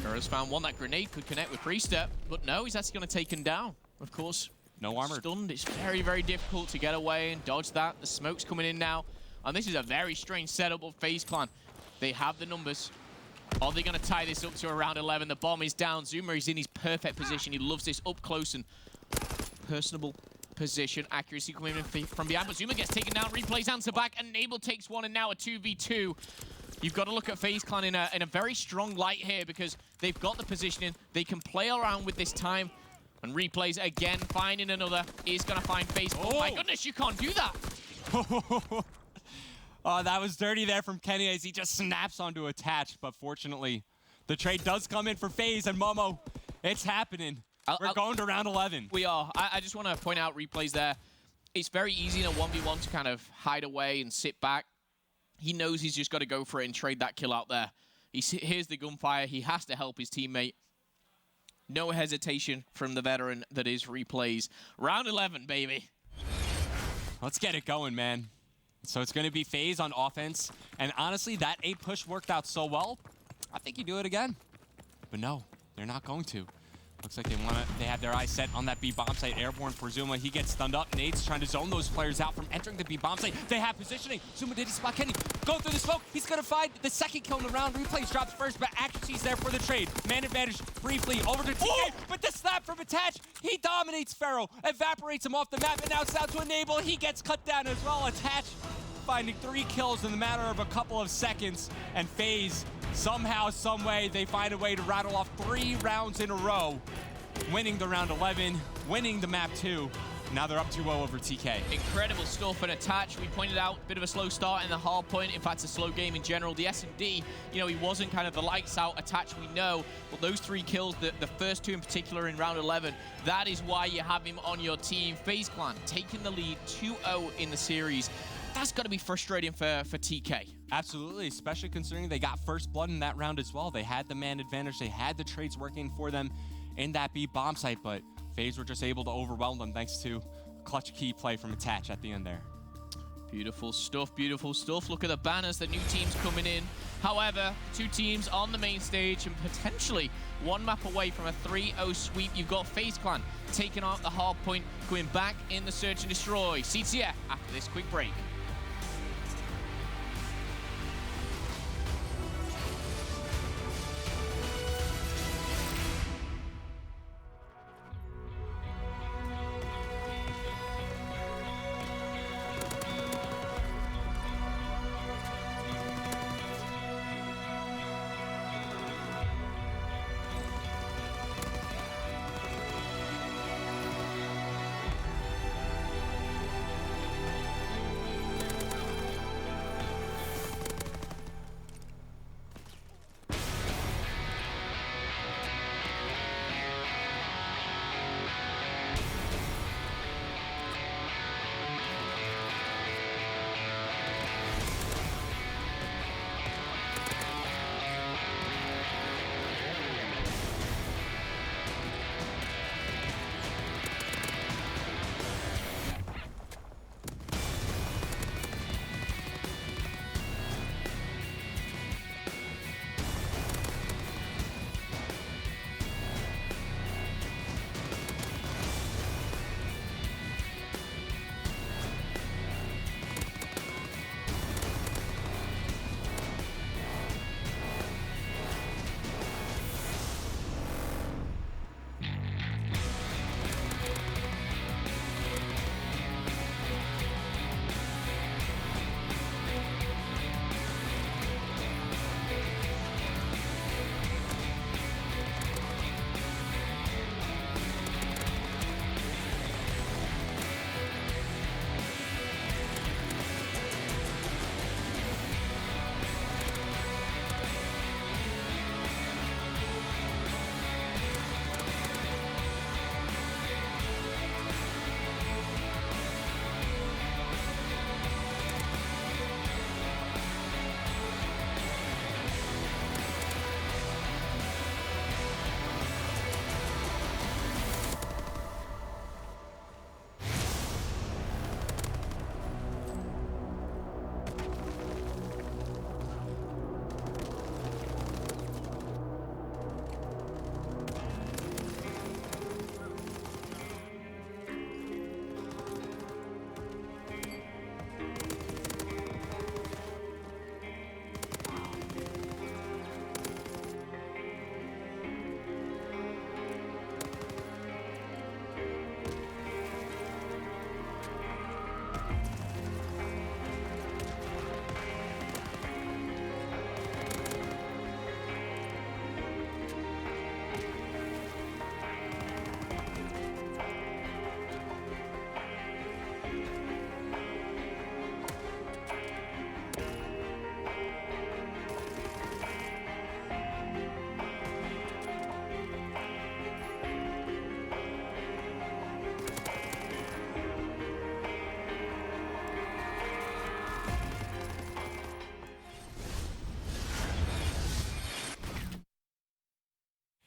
Pharaoh's found one. That grenade could connect with Priester, but no, he's actually going to take him down. Of course, no armor. Stunned. It's very, very difficult to get away and dodge that. The smoke's coming in now. And this is a very strange setup of FaZe Clan. They have the numbers. Are they going to tie this up to around 11? The bomb is down. Zuma is in his perfect position. He loves this up close and personable position. Accuracy coming in from behind, but Zuma gets taken down. Replays answer back, and Nable takes one, and now a 2v2. You've got to look at FaZe Clan in a very strong light here because they've got the positioning. They can play around with this time. And Replays again, finding another. Is going to find FaZe. Oh my goodness, you can't do that. Oh, that was dirty there from Kenny as he just snaps onto Attach. But fortunately, the trade does come in for FaZe, and Momo, it's happening. We're going to round 11. We are. I just want to point out Replays there. It's very easy in a 1v1 to kind of hide away and sit back. He knows he's just got to go for it and trade that kill out there. He hears the gunfire. He has to help his teammate. No hesitation from the veteran that is Replays. Round 11, baby. Let's get it going, man. So it's going to be FaZe on offense. And honestly, that A push worked out so well. I think you do it again. But no, they're not going to. Looks like they have their eyes set on that B bomb site. Airborne for Zuma. He gets stunned up. Nade's trying to zone those players out from entering the B bomb site. They have positioning. Zuma did spot Kenny. Go through the smoke. He's going to find the second kill in the round. Replays drops first, but accuracy's there for the trade. Man advantage briefly over to TK. But the snap from Attach. He dominates Pharaoh. Evaporates him off the map. And now it's down to Enable. He gets cut down as well. Attach finding 3 kills in the matter of a couple of seconds. And FaZe, somehow, someway, they find a way to rattle off 3 rounds in a row. Winning the round 11, winning the map 2. Now they're up 2-0 over TK. Incredible stuff and Attach. We pointed out a bit of a slow start in the hard point. In fact, a slow game in general. The S&D, he wasn't kind of the lights out Attach, we know. But those 3 kills, the first 2 in particular in round 11, that is why you have him on your team. FaZe Clan taking the lead 2-0 in the series. That's got to be frustrating for TK. Absolutely, especially considering they got first blood in that round as well. They had the man advantage. They had the trades working for them in that B bomb site, but FaZe were just able to overwhelm them thanks to a clutch key play from Attach at the end there. Beautiful stuff, beautiful stuff. Look at the banners, the new teams coming in. However, two teams on the main stage and potentially one map away from a 3-0 sweep. You've got FaZe Clan taking out the hard point, going back in the search and destroy. CTF after this quick break.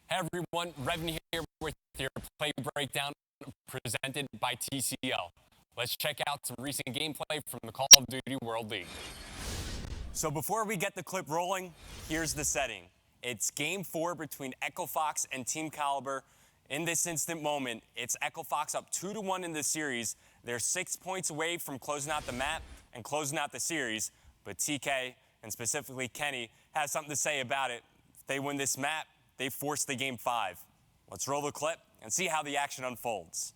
Hey everyone, Revan here with your play breakdown presented by TCL. Let's check out some recent gameplay from the Call of Duty World League. So before we get the clip rolling, here's the setting. It's Game 4 between Echo Fox and Team Kaliber. In this instant moment, it's Echo Fox up 2-1 in the series. They're 6 points away from closing out the map and closing out the series. But TK, and specifically Kenny, has something to say about it. If they win this map, they force the Game 5. Let's roll the clip and see how the action unfolds.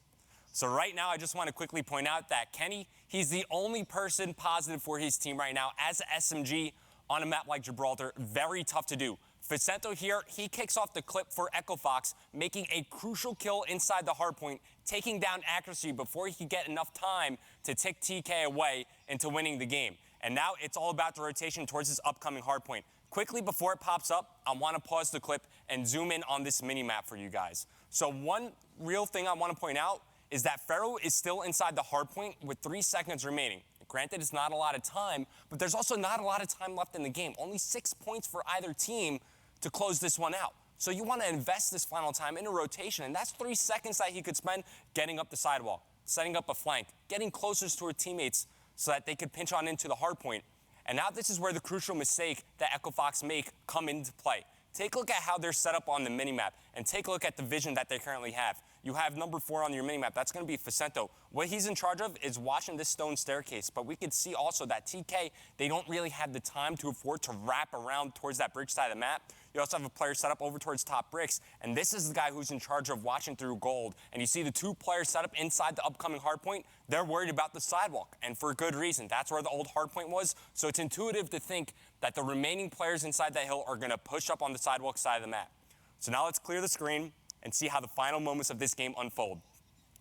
So right now, I just want to quickly point out that Kenny, he's the only person positive for his team right now as a SMG on a map like Gibraltar. Very tough to do. Vicento here, he kicks off the clip for Echo Fox, making a crucial kill inside the hardpoint, taking down accuracy before he could get enough time to tick TK away into winning the game. And now it's all about the rotation towards this upcoming hardpoint. Quickly, before it pops up, I want to pause the clip and zoom in on this mini-map for you guys. So one real thing I want to point out is that Pharaoh is still inside the hardpoint with 3 seconds remaining. Granted, it's not a lot of time, but there's also not a lot of time left in the game. Only 6 points for either team to close this one out. So you want to invest this final time in a rotation, and that's 3 seconds that he could spend getting up the sidewall, setting up a flank, getting closer to his teammates so that they could pinch on into the hard point. And now this is where the crucial mistake that EchoFox make come into play. Take a look at how they're set up on the minimap, and take a look at the vision that they currently have. You have number 4 on your minimap. That's going to be Facento. What he's in charge of is watching this stone staircase, but we could see also that TK, they don't really have the time to afford to wrap around towards that bridge side of the map. You also have a player set up over towards top bricks, and this is the guy who's in charge of watching through gold. And you see the 2 players set up inside the upcoming hardpoint. They're worried about the sidewalk, and for good reason. That's where the old hardpoint was, so it's intuitive to think that the remaining players inside that hill are going to push up on the sidewalk side of the map. So now let's clear the screen and see how the final moments of this game unfold.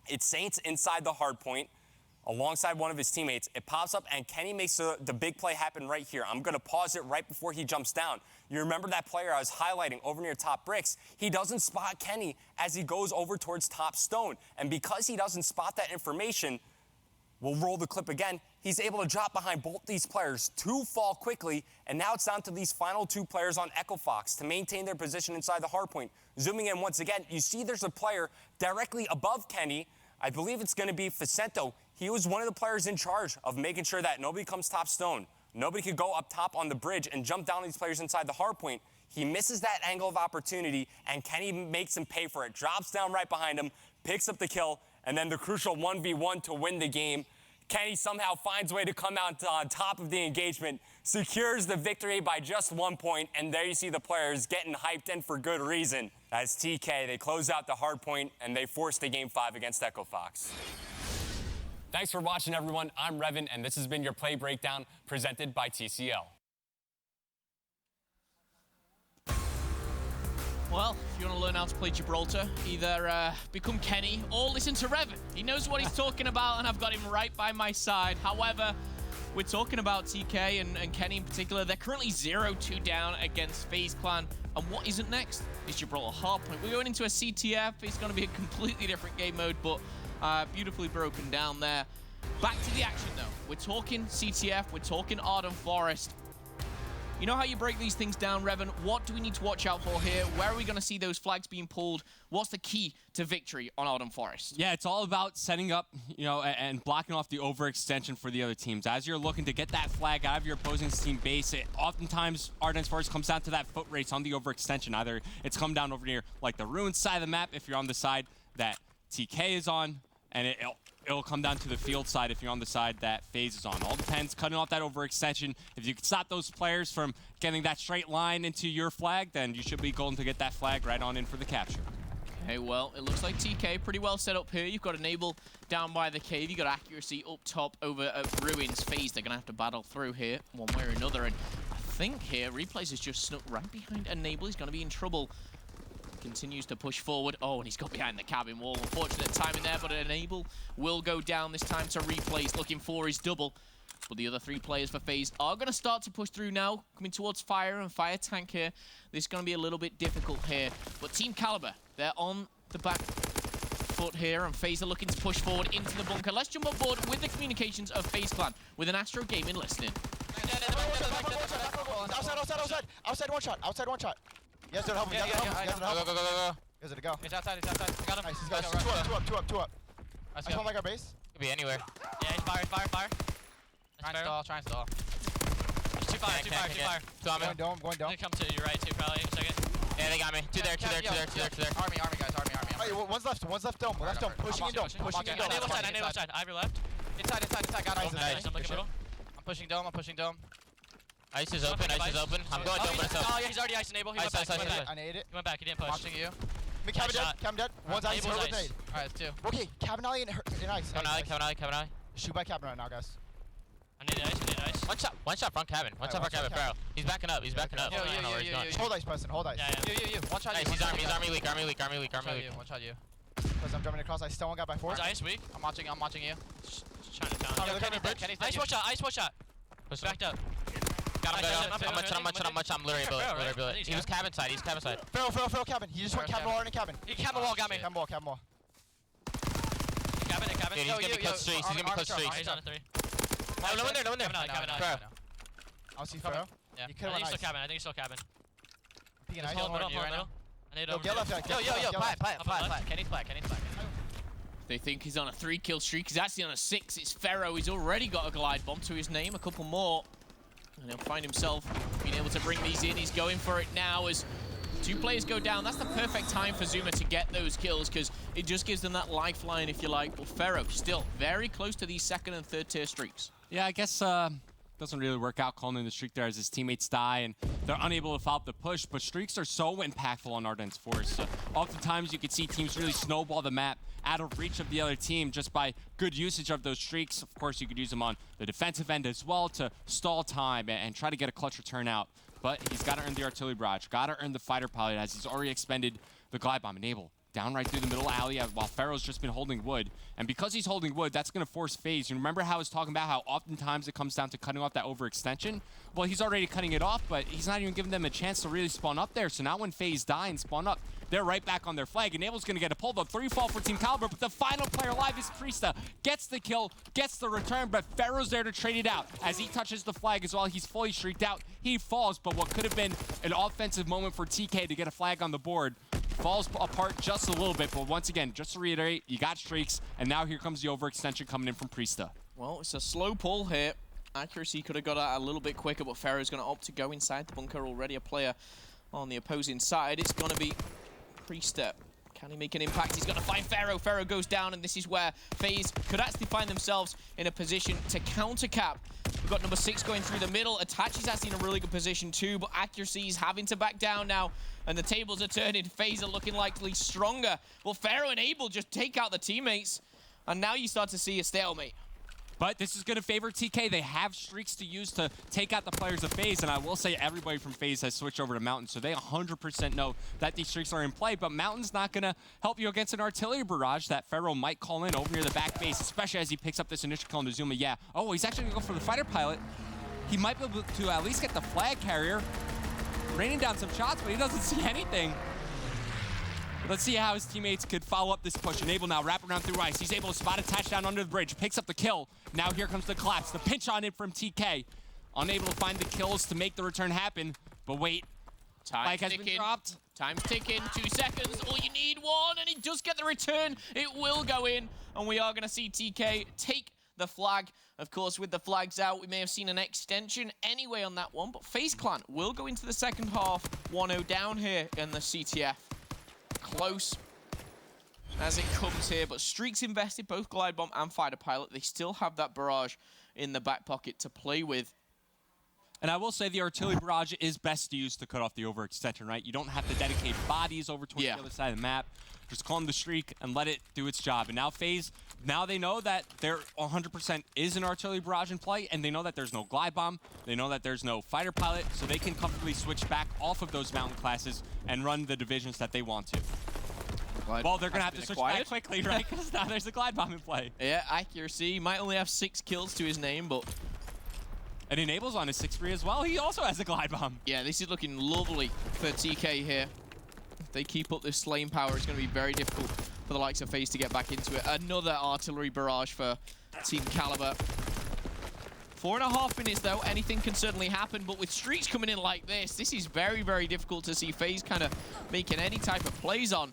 It's Saints inside the hardpoint alongside one of his teammates. It pops up, and Kenny makes the big play happen right here. I'm going to pause it right before he jumps down. You remember that player I was highlighting over near top bricks? He doesn't spot Kenny as he goes over towards top stone. And because he doesn't spot that information, we'll roll the clip again. He's able to drop behind both these players. 2 fall quickly, and now it's down to these final 2 players on EchoFox to maintain their position inside the hardpoint. Zooming in once again, you see there's a player directly above Kenny. I believe it's going to be Facento. He was one of the players in charge of making sure that nobody comes top stone. Nobody could go up top on the bridge and jump down these players inside the hardpoint. He misses that angle of opportunity, and Kenny makes him pay for it. Drops down right behind him, picks up the kill, and then the crucial 1v1 to win the game. Kenny somehow finds a way to come out on top of the engagement, secures the victory by just 1 point, and there you see the players getting hyped in for good reason. As TK, they close out the hard point, and they force the Game 5 against EchoFox. Thanks for watching, everyone. I'm Revin, and this has been your play breakdown presented by TCL. Well, if you want to learn how to play Gibraltar, either become Kenny or listen to Revin. He knows what he's talking about, and I've got him right by my side. However, we're talking about TK and Kenny in particular. They're currently 0-2 down against FaZe Clan. And what isn't next is Gibraltar Hardpoint. We're going into a CTF. It's going to be a completely different game mode, but beautifully broken down there. Back to the action, though. We're talking CTF. We're talking Ardent Forest. You know how you break these things down, Revin? What do we need to watch out for here? Where are we going to see those flags being pulled? What's the key to victory on Ardent Forest? Yeah, it's all about setting up, and blocking off the overextension for the other teams. As you're looking to get that flag out of your opposing team base, oftentimes Ardent Forest comes down to that foot race on the overextension. Either it's come down over near like the ruined side of the map if you're on the side that TK is on, and it'll come down to the field side if you're on the side that FaZe is on. All depends, cutting off that overextension. If you can stop those players from getting that straight line into your flag, then you should be golden to get that flag right on in for the capture. Okay, well, it looks like TK pretty well set up here. You've got Enable down by the cave. You've got Accuracy up top over at Ruins. FaZe, they're going to have to battle through here one way or another. And I think here, Replays is just snuck right behind Enable. He's going to be in trouble. Continues to push forward. Oh, and he's got behind the cabin wall. Unfortunate timing there, but Enable will go down this time to Replays, looking for his double. But the other 3 players for FaZe are going to start to push through now, coming towards Fire and Fire Tank here. This is going to be a little bit difficult here. But Team Kaliber, they're on the back foot here, and FaZe are looking to push forward into the bunker. Let's jump on board with the communications of FaZe Clan with an Astro Gaming listening. Outside one shot. You guys don't help me. Go. Is it a go? He's outside. Got him. Nice, he's got two up. I spawned like our base. Could be anywhere. Yeah, he's fire. Try and stall. There's two fire. Going dome. Gonna come to your right too, probably in a second. Yeah, they got me. Two there. Army, guys, army. Hey, one's left dome. Pushing in dome. I know left side. Ivor left. Inside. Got him. Nice. I'm looking middle. I'm pushing dome. Ice is open. I'm going dome myself. Oh, yeah, he's already ice Enable. He went back. I need it. He went back. He didn't push. Watching you. Cabin dead. One's ice. Alright, it's 2. Okay, Cabin Alley and ice. Cabin alley. Shoot by Cabin right now, guys. I need ice. One shot front cabin. One shot front cabin. Barrel. He's backing up. Yo. Hold ice, Preston. Hold ice. Yeah. You. One shot Nice. you. He's army weak. One shot you. Because I'm jumping across. I still one got by 4. Is ice weak? I'm watching you. Just trying to down. Ice one shot. Backed up. Got him. I'm much. I'm literally ability. He was cabin side. Feral cabin. He just went cabin wall in a cabin. He cabin wall got me. Cabin wall. Cabin. Dude, he's gonna be cut streets. He's on a 3. No one there. Cabin. I'll see Feral. Yeah. You could've went ice. I think he's still cabin. Peeking ice. Middle. I need Yo, get left. Plant. Kenny's plant. They think he's on a 3-kill streak. He's actually on a 6. It's Pharaoh. He's already got a glide bomb to his name. A couple more. And he'll find himself being able to bring these in. He's going for it now as 2 players go down. That's the perfect time for Zuma to get those kills because it just gives them that lifeline, if you like. But Pharaoh still very close to these 2nd and 3rd tier streaks. Yeah, I guess doesn't really work out calling in the streak there as his teammates die and they're unable to follow up the push, but streaks are so impactful on Arden's Force. Oftentimes you could see teams really snowball the map out of reach of the other team just by good usage of those streaks. Of course, you could use them on the defensive end as well to stall time and try to get a clutch return out. But he's got to earn the artillery barrage, got to earn the fighter pilot as he's already expended the glide bomb. Enable down right through the middle alley while Pharaoh's just been holding wood. And because he's holding wood, that's going to force FaZe. You remember how I was talking about how oftentimes it comes down to cutting off that overextension? Well, he's already cutting it off, but he's not even giving them a chance to really spawn up there. So now when FaZe die and spawn up, they're right back on their flag. Enable's going to get a pull, though. 3 fall for Team Kaliber, but the final player alive is Priesta. Gets the kill, gets the return, but Pharaoh's there to trade it out. As he touches the flag as well, he's fully streaked out. He falls, but what could have been an offensive moment for TK to get a flag on the board falls apart just a little bit. But once again, just to reiterate, you got streaks, and now here comes the overextension coming in from Priesta. Well, it's a slow pull here. Accuracy could have got out a little bit quicker, but Pharaoh's going to opt to go inside the bunker. Already a player on the opposing side. It's going to be Priesta. Can he make an impact? He's going to find Pharaoh. Pharaoh goes down, and this is where FaZe could actually find themselves in a position to counter-cap. We've got number 6 going through the middle. Itachi's actually in a really good position too, but Accuracy is having to back down now, and the tables are turning. FaZe are looking likely stronger. Well, Pharaoh and Abel just take out the teammates, and now you start to see a stalemate. But this is going to favor TK. They have streaks to use to take out the players of FaZe, and I will say everybody from FaZe has switched over to Mountain, so they 100% know that these streaks are in play, but Mountain's not going to help you against an artillery barrage that Pharaoh might call in over near the back base, especially as he picks up this initial kill into Zuma. Yeah. Oh, he's actually going to go for the fighter pilot. He might be able to at least get the flag carrier, raining down some shots, but he doesn't see anything. Let's see how his teammates could follow up this push. Enable now, wrap around through ice. He's able to spot a touchdown under the bridge, picks up the kill. Now here comes the collapse. The pinch on it from TK. Unable to find the kills to make the return happen. But wait, flag has been dropped. Time's ticking, 2 seconds. All you need, 1, and he does get the return. It will go in, and we are going to see TK take the flag. Of course, with the flags out, we may have seen an extension anyway on that one, but FaZe Clan will go into the second half 1-0 down here in the CTF. Close as it comes here, but streaks invested, both glide bomb and fighter pilot. They still have that barrage in the back pocket to play with. And I will say the artillery barrage is best used to cut off the overextension, right? You don't have to dedicate bodies over towards the other side of the map. Just calm the streak and let it do its job. And now FaZe, now they know that there 100% is an artillery barrage in play, and they know that there's no glide bomb. They know that there's no fighter pilot, so they can comfortably switch back off of those mountain classes and run the divisions that they want to. Well, they're going to have to switch back quickly, right? Because now there's a glide bomb in play. Yeah, Accuracy might only have 6 kills to his name, but... And Enable's on his 6-3 as well. He also has a glide bomb. Yeah, this is looking lovely for TK here. If they keep up this slaying power, it's going to be very difficult for the likes of FaZe to get back into it. Another artillery barrage for Team Kaliber. 4.5 minutes, though. Anything can certainly happen, but with streaks coming in like this is very, very difficult to see FaZe kind of making any type of plays on.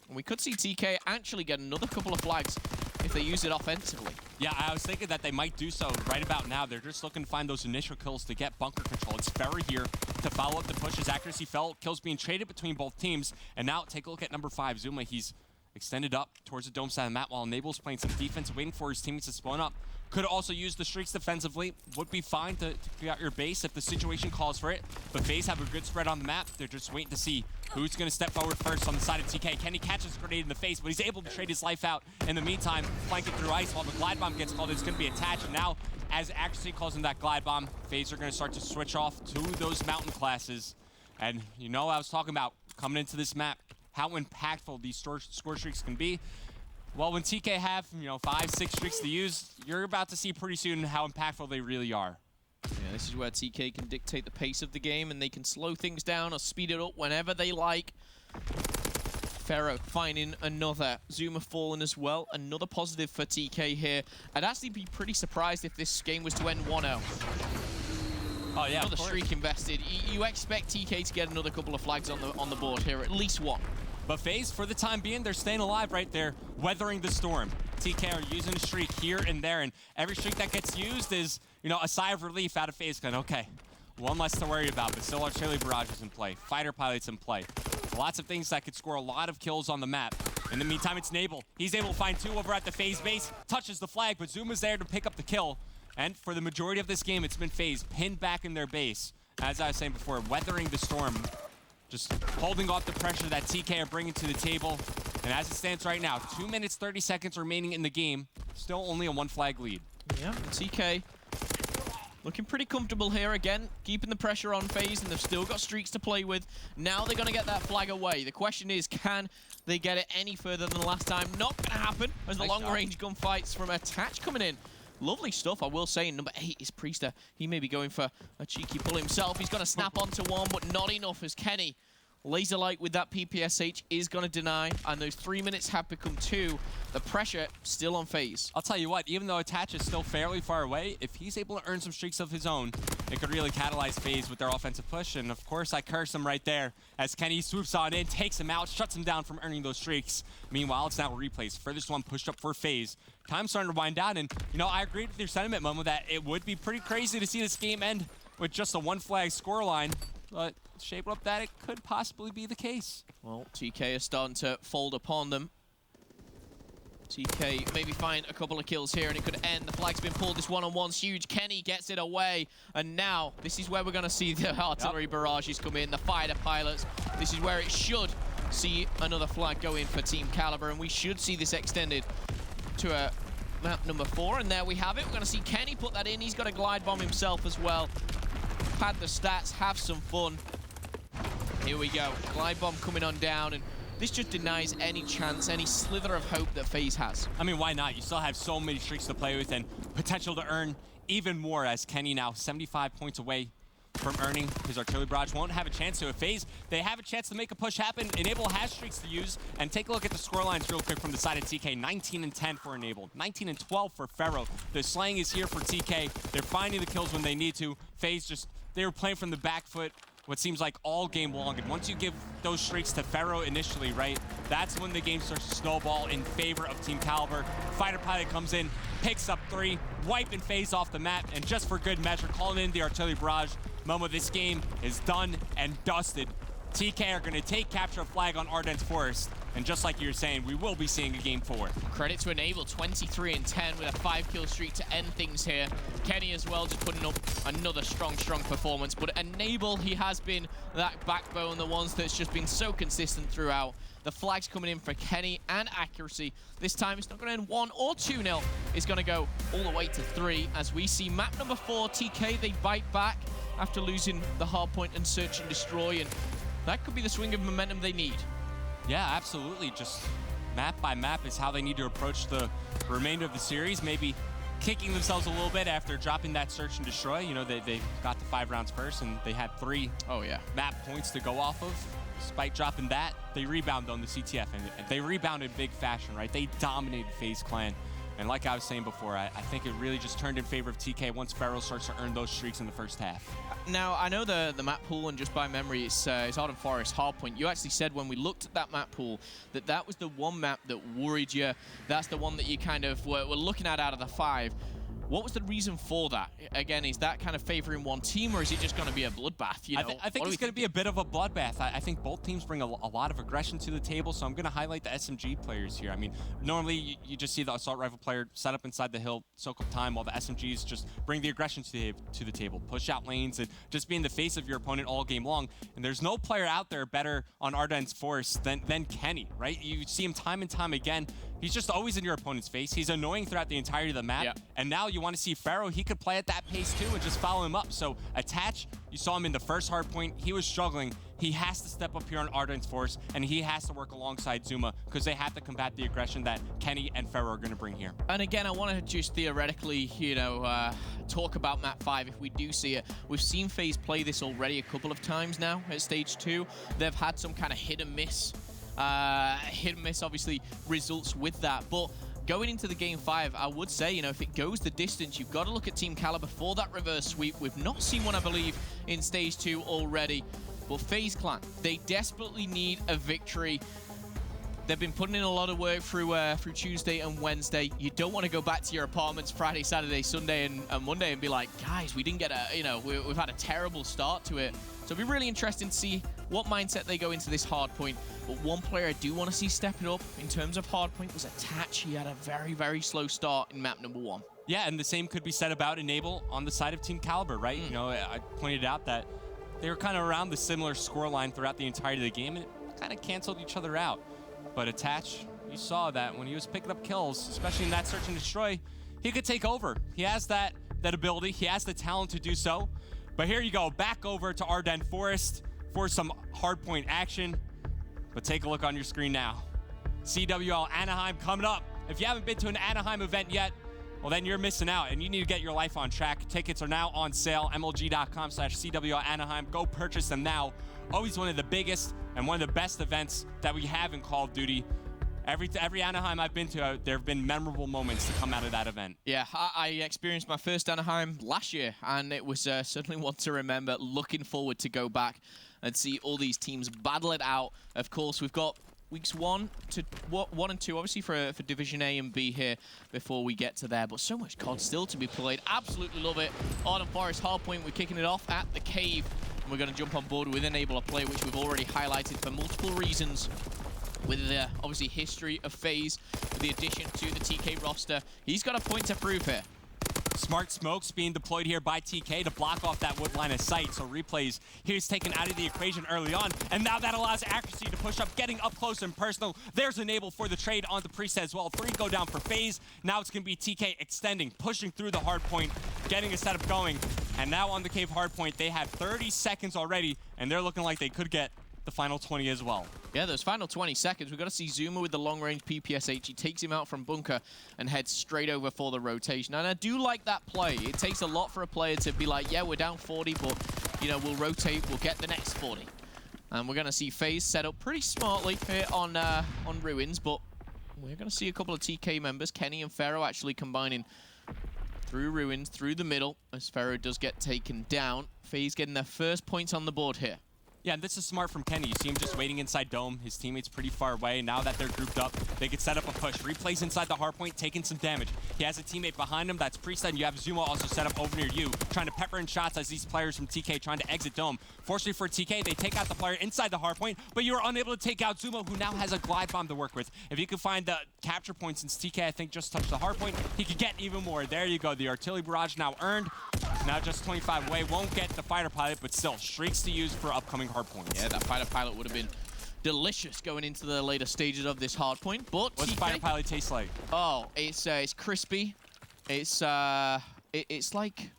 And we could see TK actually get another couple of flags if they use it offensively. Yeah, I was thinking that they might do so right about now. They're just looking to find those initial kills to get bunker control. It's Ferry here to follow up the push. His accuracy fell, kills being traded between both teams. And now take a look at number 5, Zuma. He's extended up towards the dome side of the map while Enable's playing some defense, waiting for his teammates to spawn up. Could also use the streaks defensively. Would be fine to clear out your base if the situation calls for it. But FaZe have a good spread on the map. They're just waiting to see who's going to step forward first on the side of TK. Can he catch his grenade in the face? But he's able to trade his life out. In the meantime, flanking through ice while the glide bomb gets called. It's going to be attached. And now, as Accuracy calls in that glide bomb, FaZe are going to start to switch off to those mountain classes. And you know, I was talking about coming into this map, how impactful these score streaks can be. Well, when TK have, 5, 6 streaks to use, you're about to see pretty soon how impactful they really are. Yeah, this is where TK can dictate the pace of the game, and they can slow things down or speed it up whenever they like. Pharaoh finding another. Zuma falling as well. Another positive for TK here. I'd actually be pretty surprised if this game was to end 1-0. Oh yeah, another streak invested. You expect TK to get another couple of flags on the board here, at least 1. But FaZe, for the time being, they're staying alive right there, weathering the storm. TK are using a streak here and there, and every streak that gets used is, you know, a sigh of relief out of FaZe. Going, okay, one less to worry about, but still artillery barrages in play, fighter pilots in play. Lots of things that could score a lot of kills on the map. In the meantime, it's Nabel. He's able to find 2 over at the FaZe base, touches the flag, but Zuma's there to pick up the kill. And for the majority of this game, it's been FaZe pinned back in their base. As I was saying before, weathering the storm, just holding off the pressure that TK are bringing to the table. And as it stands right now, 2 minutes, 30 seconds remaining in the game. Still only a 1 flag lead. Yeah, TK looking pretty comfortable here again, keeping the pressure on FaZe, and they've still got streaks to play with. Now they're going to get that flag away. The question is, can they get it any further than last time? Not going to happen, as the long-range gunfights from Attach coming in. Lovely stuff, I will say. Number 8 is Priester. He may be going for a cheeky pull himself. He's going to snap onto 1, but not enough as Kenny. Laser Light with that PPSH is going to deny, and those 3 minutes have become 2. The pressure still on FaZe. I'll tell you what, even though Attach is still fairly far away, if he's able to earn some streaks of his own, it could really catalyze FaZe with their offensive push. And of course, I curse him right there as Kenny swoops on in, takes him out, shuts him down from earning those streaks. Meanwhile, it's now replays. Furthest one pushed up for FaZe. Time's starting to wind down, and you know, I agreed with your sentiment, Momo, that it would be pretty crazy to see this game end with just a 1 flag scoreline. But shape up that it could possibly be the case. Well, TK is starting to fold upon them. TK maybe find a couple of kills here and it could end. The flag's been pulled. This one-on-one's huge. Kenny gets it away. And now, this is where we're going to see the artillery barrages come in, the fighter pilots. This is where it should see another flag go in for Team Kaliber. And we should see this extended to a map number 4. And there we have it. We're going to see Kenny put that in. He's got a glide bomb himself as well. Pad the stats, have some fun. Here we go. Glide bomb coming on down, and this just denies any chance, any slither of hope that FaZe has. I mean, why not? You still have so many streaks to play with and potential to earn even more, as Kenny now 75 points away from earning his artillery barrage. Won't have a chance to. If FaZe, they have a chance to make a push happen. Enable has streaks to use, and take a look at the scorelines real quick from the side of TK. 19 and 10 for Enable, 19 and 12 for Pharaoh. The slaying is here for TK. They're finding the kills when they need to. FaZe just, they were playing from the back foot what seems like all game long, and once you give those streaks to Pharaoh initially, right, that's when the game starts to snowball in favor of Team Kaliber. Fighter pilot comes in, picks up 3, wiping FaZe off the map, and just for good measure, calling in the artillery barrage. Momo, this game is done and dusted. TK are going to take capture of flag on Ardent's Forest, and just like you were saying, we will be seeing a game 4. Credit to Enable, 23 and 10 with a 5-kill streak to end things here. Kenny as well, just putting up another strong performance. But Enable, he has been that backbone, the ones that's just been so consistent throughout. The flag's coming in for Kenny and accuracy. This time it's not going to end 1 or 2-0. It's going to go all the way to 3 as we see map number 4, TK, they bite back after losing the hard point and search and destroy, and that could be the swing of momentum they need. Yeah, absolutely. Just map by map is how they need to approach the remainder of the series. Maybe kicking themselves a little bit after dropping that search and destroy. You know, they got the 5 rounds first, and they had 3 map points to go off of. Despite dropping that, they rebounded on the CTF, and they rebounded in big fashion, right? They dominated FaZe Clan. And like I was saying before, I think it really just turned in favor of TK once Pharaoh starts to earn those streaks in the first half. Now, I know the map pool, and just by memory, it's Ardent Forest Hardpoint. You actually said when we looked at that map pool that that was the one map that worried you. That's the one that you kind of were looking at out of the 5. What was the reason for that? Again, is that kind of favoring one team, or is it just going to be a bloodbath? You know, I think it's going to be a bit of a bloodbath. I think both teams bring a lot of aggression to the table, so I'm going to highlight the SMG players here. I mean, normally you just see the assault rifle player set up inside the hill, soak up time, while the SMGs just bring the aggression to the table, push out lanes, and just be in the face of your opponent all game long. And there's no player out there better on Ardent's Force than Kenny, right? You see him time and time again. He's just always in your opponent's face. He's annoying throughout the entirety of the map. And now you want to see Pharaoh. He could play at that pace too and just follow him up. So Attach, you saw him in the first hard point. He was struggling. He has to step up here on Ardent's Force, and he has to work alongside Zuma because they have to combat the aggression that Kenny and Pharaoh are going to bring here. And again, I want to just theoretically, you know, talk about map 5 if we do see it. We've seen FaZe play this already a couple of times now at stage 2. They've had some kind of hit and miss. Obviously results with that, but going into the game 5, I would say, you know, if it goes the distance, you've got to look at Team Kaliber for that reverse sweep. We've not seen one, I believe, in stage 2 already, but FaZe Clan, they desperately need a victory. They've been putting in a lot of work through Tuesday and Wednesday. You don't want to go back to your apartments Friday, Saturday, Sunday, and Monday and be like, guys, we didn't get we've had a terrible start to it. So it'll be really interesting to see what mindset they go into this hard point. But one player I do want to see step it up in terms of hard point was Attach. He had a very, very slow start in map number 1. Yeah, and the same could be said about Enable on the side of Team Kaliber, right? You know, I pointed out that they were kind of around the similar scoreline throughout the entirety of the game, and it kind of canceled each other out. But Attach, you saw that when he was picking up kills, especially in that search and destroy, he could take over. He has that ability. He has the talent to do so. But here you go, back over to Ardennes Forest for some hardpoint action. But take a look on your screen now. CWL Anaheim coming up. If you haven't been to an Anaheim event yet, well, then you're missing out, and you need to get your life on track. Tickets are now on sale, mlg.com/CWL Anaheim. Go purchase them now. Always one of the biggest and one of the best events that we have in Call of Duty. Every Anaheim I've been to, there have been memorable moments to come out of that event. Yeah, I experienced my first Anaheim last year, and it was certainly one to remember. Looking forward to go back and see all these teams battle it out. Of course, we've got weeks 1 and 2, obviously for Division A and B here before we get to there. But so much COD still to be played. Absolutely love it. Ardennes Forest hardpoint, we're kicking it off at the Cave. And we're going to jump on board with Enable, a play which we've already highlighted for multiple reasons. With the, obviously, history of FaZe, with the addition to the TK roster. He's got a point to prove here. Smart smokes being deployed here by TK to block off that wood line of sight. So replays here's taken out of the equation early on. And now that allows accuracy to push up, getting up close and personal. There's Enable for the trade on the Priest as well. 3 go down for FaZe. Now it's going to be TK extending, pushing through the hard point, getting a setup going. And now on the Cave hard point, they have 30 seconds already, and they're looking like they could get the final 20 as well. Yeah, those final 20 seconds, we've got to see Zuma with the long-range PPSH. He takes him out from bunker and heads straight over for the rotation. And I do like that play. It takes a lot for a player to be like, yeah, we're down 40, but, you know, we'll rotate, we'll get the next 40. And we're going to see FaZe set up pretty smartly here on Ruins, but we're going to see a couple of TK members, Kenny and Pharaoh, actually combining through Ruins, through the middle, as Pharaoh does get taken down. FaZe getting their first points on the board here. Yeah, and this is smart from Kenny. You see him just waiting inside Dome. His teammates pretty far away. Now that they're grouped up, they can set up a push. Replays inside the hardpoint, taking some damage. He has a teammate behind him. That's Priest, and you have Zuma also set up over near you, trying to pepper in shots as these players from TK trying to exit Dome. Fortunately for TK, they take out the player inside the hardpoint, but you are unable to take out Zuma, who now has a glide bomb to work with. If you could find the capture point, since TK, I think, just touched the hardpoint, he could get even more. There you go. The artillery barrage now earned. Now just 25 away. Won't get the fighter pilot, but still, streaks to use for upcoming hardpoints. Yeah, that fighter pilot would have been delicious going into the later stages of this hardpoint. But what's TK, the fighter pilot taste like? Oh, it's crispy. It's like,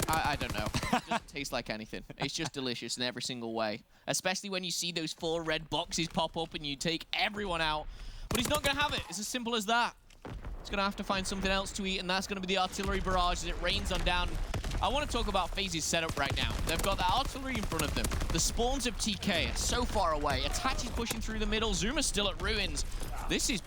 I don't know. It doesn't taste like anything. It's just delicious in every single way. Especially when you see those 4 red boxes pop up and you take everyone out. But he's not going to have it. It's as simple as that. He's going to have to find something else to eat, and that's going to be the artillery barrage as it rains on down. I want to talk about FaZe's setup right now. They've got the artillery in front of them. The spawns of TK are so far away. Attach is pushing through the middle. Zuma's still at Ruins. This is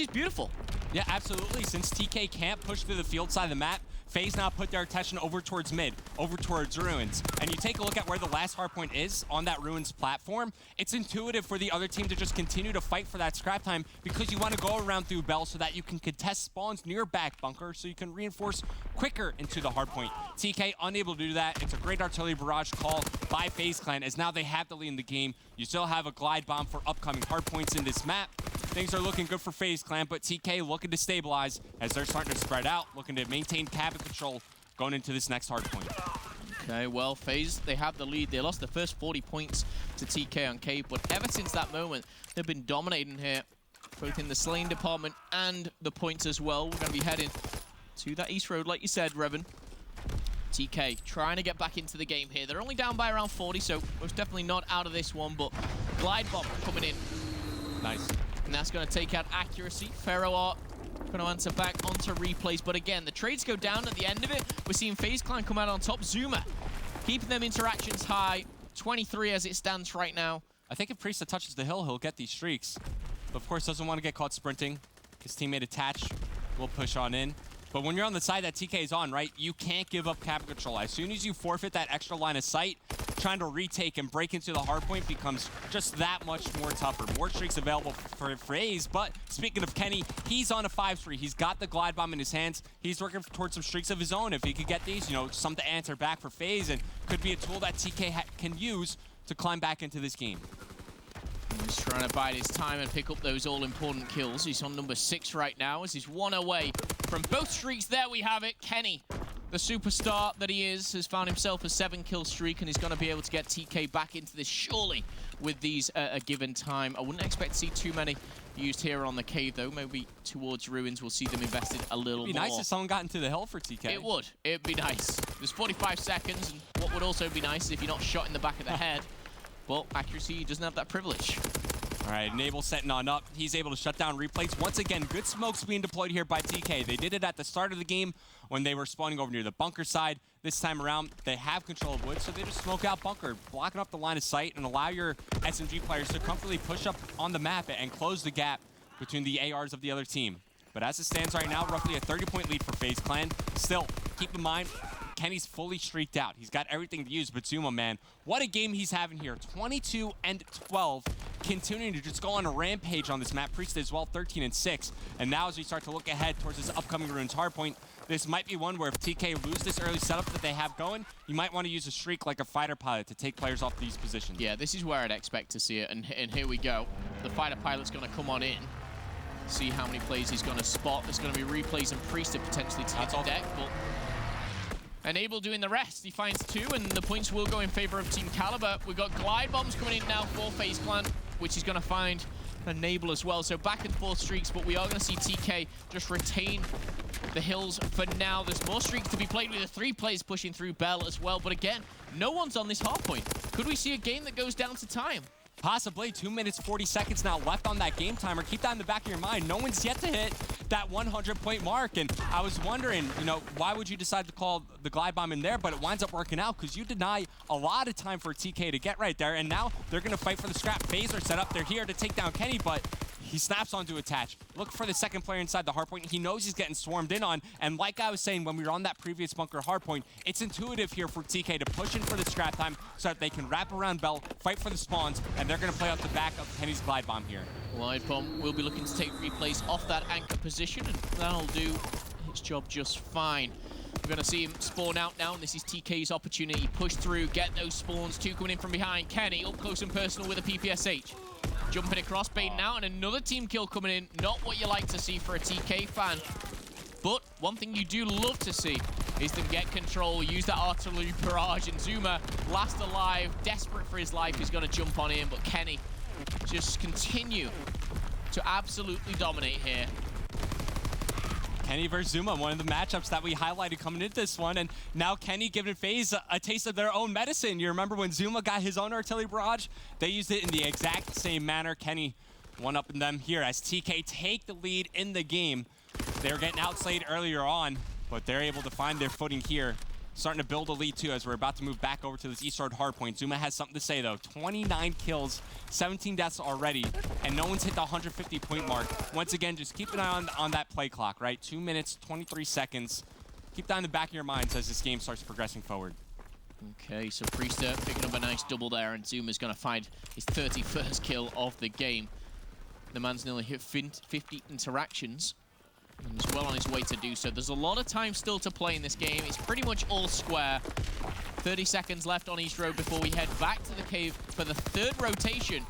beautiful. Yeah, absolutely. Since TK can't push through the field side of the map, FaZe now put their attention over towards mid, over towards Ruins. And you take a look at where the last hardpoint is on that Ruins platform, it's intuitive for the other team to just continue to fight for that scrap time because you want to go around through Bell so that you can contest spawns near back bunker so you can reinforce quicker into the hardpoint. TK unable to do that. It's a great artillery barrage call by FaZe Clan as now they have the lead in the game. You still have a glide bomb for upcoming hardpoints in this map. Things are looking good for FaZe Clan, but TK looking to stabilize as they're starting to spread out, looking to maintain cabin control going into this next hardpoint. Okay, well, FaZe, they have the lead. They lost the first 40 points to TK on Cave, but ever since that moment, they've been dominating here, both in the slaying department and the points as well. We're going to be heading to that East Road, like you said, Revan. TK trying to get back into the game here. They're only down by around 40, so most definitely not out of this one, but glide bomb coming in. Nice. And that's going to take out accuracy. Pharaoh are going to answer back onto replays. But again, the trades go down at the end of it. We're seeing FaZe Clan come out on top. Zuma keeping them interactions high. 23 as it stands right now. I think if Priest touches the hill, he'll get these streaks. But of course, doesn't want to get caught sprinting. His teammate Attach will push on in. But when you're on the side that TK is on, right, you can't give up cap control. As soon as you forfeit that extra line of sight, trying to retake and break into the hardpoint becomes just that much more tougher. More streaks available for FaZe, but speaking of Kenny, he's on a 5-3. He's got the glide bomb in his hands. He's working towards some streaks of his own. If he could get these, you know, something to answer back for FaZe, and could be a tool that TK can use to climb back into this game. He's trying to bide his time and pick up those all-important kills. He's on number 6 right now as he's 1 away from both streaks. There we have it. Kenny, the superstar that he is, has found himself a 7-kill streak, and he's going to be able to get TK back into this surely with these a given time. I wouldn't expect to see too many used here on the cave, though. Maybe towards ruins we'll see them invested a little more. It'd be nice if someone got into the hill for TK. It would. It'd be nice. There's 45 seconds, and what would also be nice is if you're not shot in the back of the head. But accuracy doesn't have that privilege. All right, Naval setting on up. He's able to shut down replays. Once again, good smokes being deployed here by TK. They did it at the start of the game when they were spawning over near the bunker side. This time around, they have control of wood, so they just smoke out bunker, blocking up the line of sight and allow your SMG players to comfortably push up on the map and close the gap between the ARs of the other team. But as it stands right now, roughly a 30-point lead for FaZe Clan. Still, keep in mind, Kenny's fully streaked out. He's got everything to use, but Zuma, man, what a game he's having here. 22 and 12, continuing to just go on a rampage on this map. Priest as well, 13 and 6. And now as we start to look ahead towards this upcoming Ruins hardpoint, this might be one where if TK lose this early setup that they have going, you might want to use a streak like a fighter pilot to take players off these positions. Yeah, this is where I'd expect to see it, and here we go. The fighter pilot's going to come on in, see how many plays he's going to spot. There's going to be replays and Priest to potentially take the deck, but Enable doing the rest. He finds 2, and the points will go in favor of Team Kaliber. We've got glide bombs coming in now for FaZe Clan, which is going to find Enable as well. So back and forth streaks, but we are going to see TK just retain the hills for now. There's more streaks to be played with the 3 players pushing through Bell as well. But again, no one's on this hard point. Could we see a game that goes down to time? Possibly. 2 minutes, 40 seconds now left on that game timer. Keep that in the back of your mind. No one's yet to hit that 100-point mark. And I was wondering, you know, why would you decide to call the glide bomb in there? But it winds up working out because you deny a lot of time for TK to get right there. And now they're going to fight for the scrap. FaZe are set up. They're here to take down Kenny, but he snaps onto attach. Look for the second player inside the hardpoint. He knows he's getting swarmed in on. And like I was saying when we were on that previous bunker hardpoint, it's intuitive here for TK to push in for the scrap time so that they can wrap around Bell, fight for the spawns, and they're going to play out the back of Kenny's glide bomb here. Glide bomb will be looking to take replays off that anchor position, and that'll do its job just fine. We're going to see him spawn out now, and this is TK's opportunity. Push through, get those spawns. 2 coming in from behind. Kenny up close and personal with a PPSH. Jumping across, baiting out, and another team kill coming in. Not what you like to see for a TK fan. But one thing you do love to see is them get control, use that artillery barrage, and Zuma, last alive, desperate for his life, is going to jump on in. But Kenny just continue to absolutely dominate here. Kenny versus Zuma, one of the matchups that we highlighted coming into this one, and now Kenny giving FaZe a taste of their own medicine. You remember when Zuma got his own artillery barrage? They used it in the exact same manner. Kenny one-upping them here as TK take the lead in the game. They were getting outslayed earlier on, but they're able to find their footing here. Starting to build a lead too as we're about to move back over to this eastward hardpoint. Zuma has something to say though. 29 kills, 17 deaths already, and no one's hit the 150-point mark. Once again, just keep an eye on that play clock, right? 2 minutes, 23 seconds. Keep that in the back of your minds as this game starts progressing forward. Okay, so Priester picking up a nice double there, and Zuma's going to find his 31st kill of the game. The man's nearly hit 50 interactions, and he's well on his way to do so. There's a lot of time still to play in this game. It's pretty much all square. 30 seconds left on East Road before we head back to the cave for the 3rd rotation.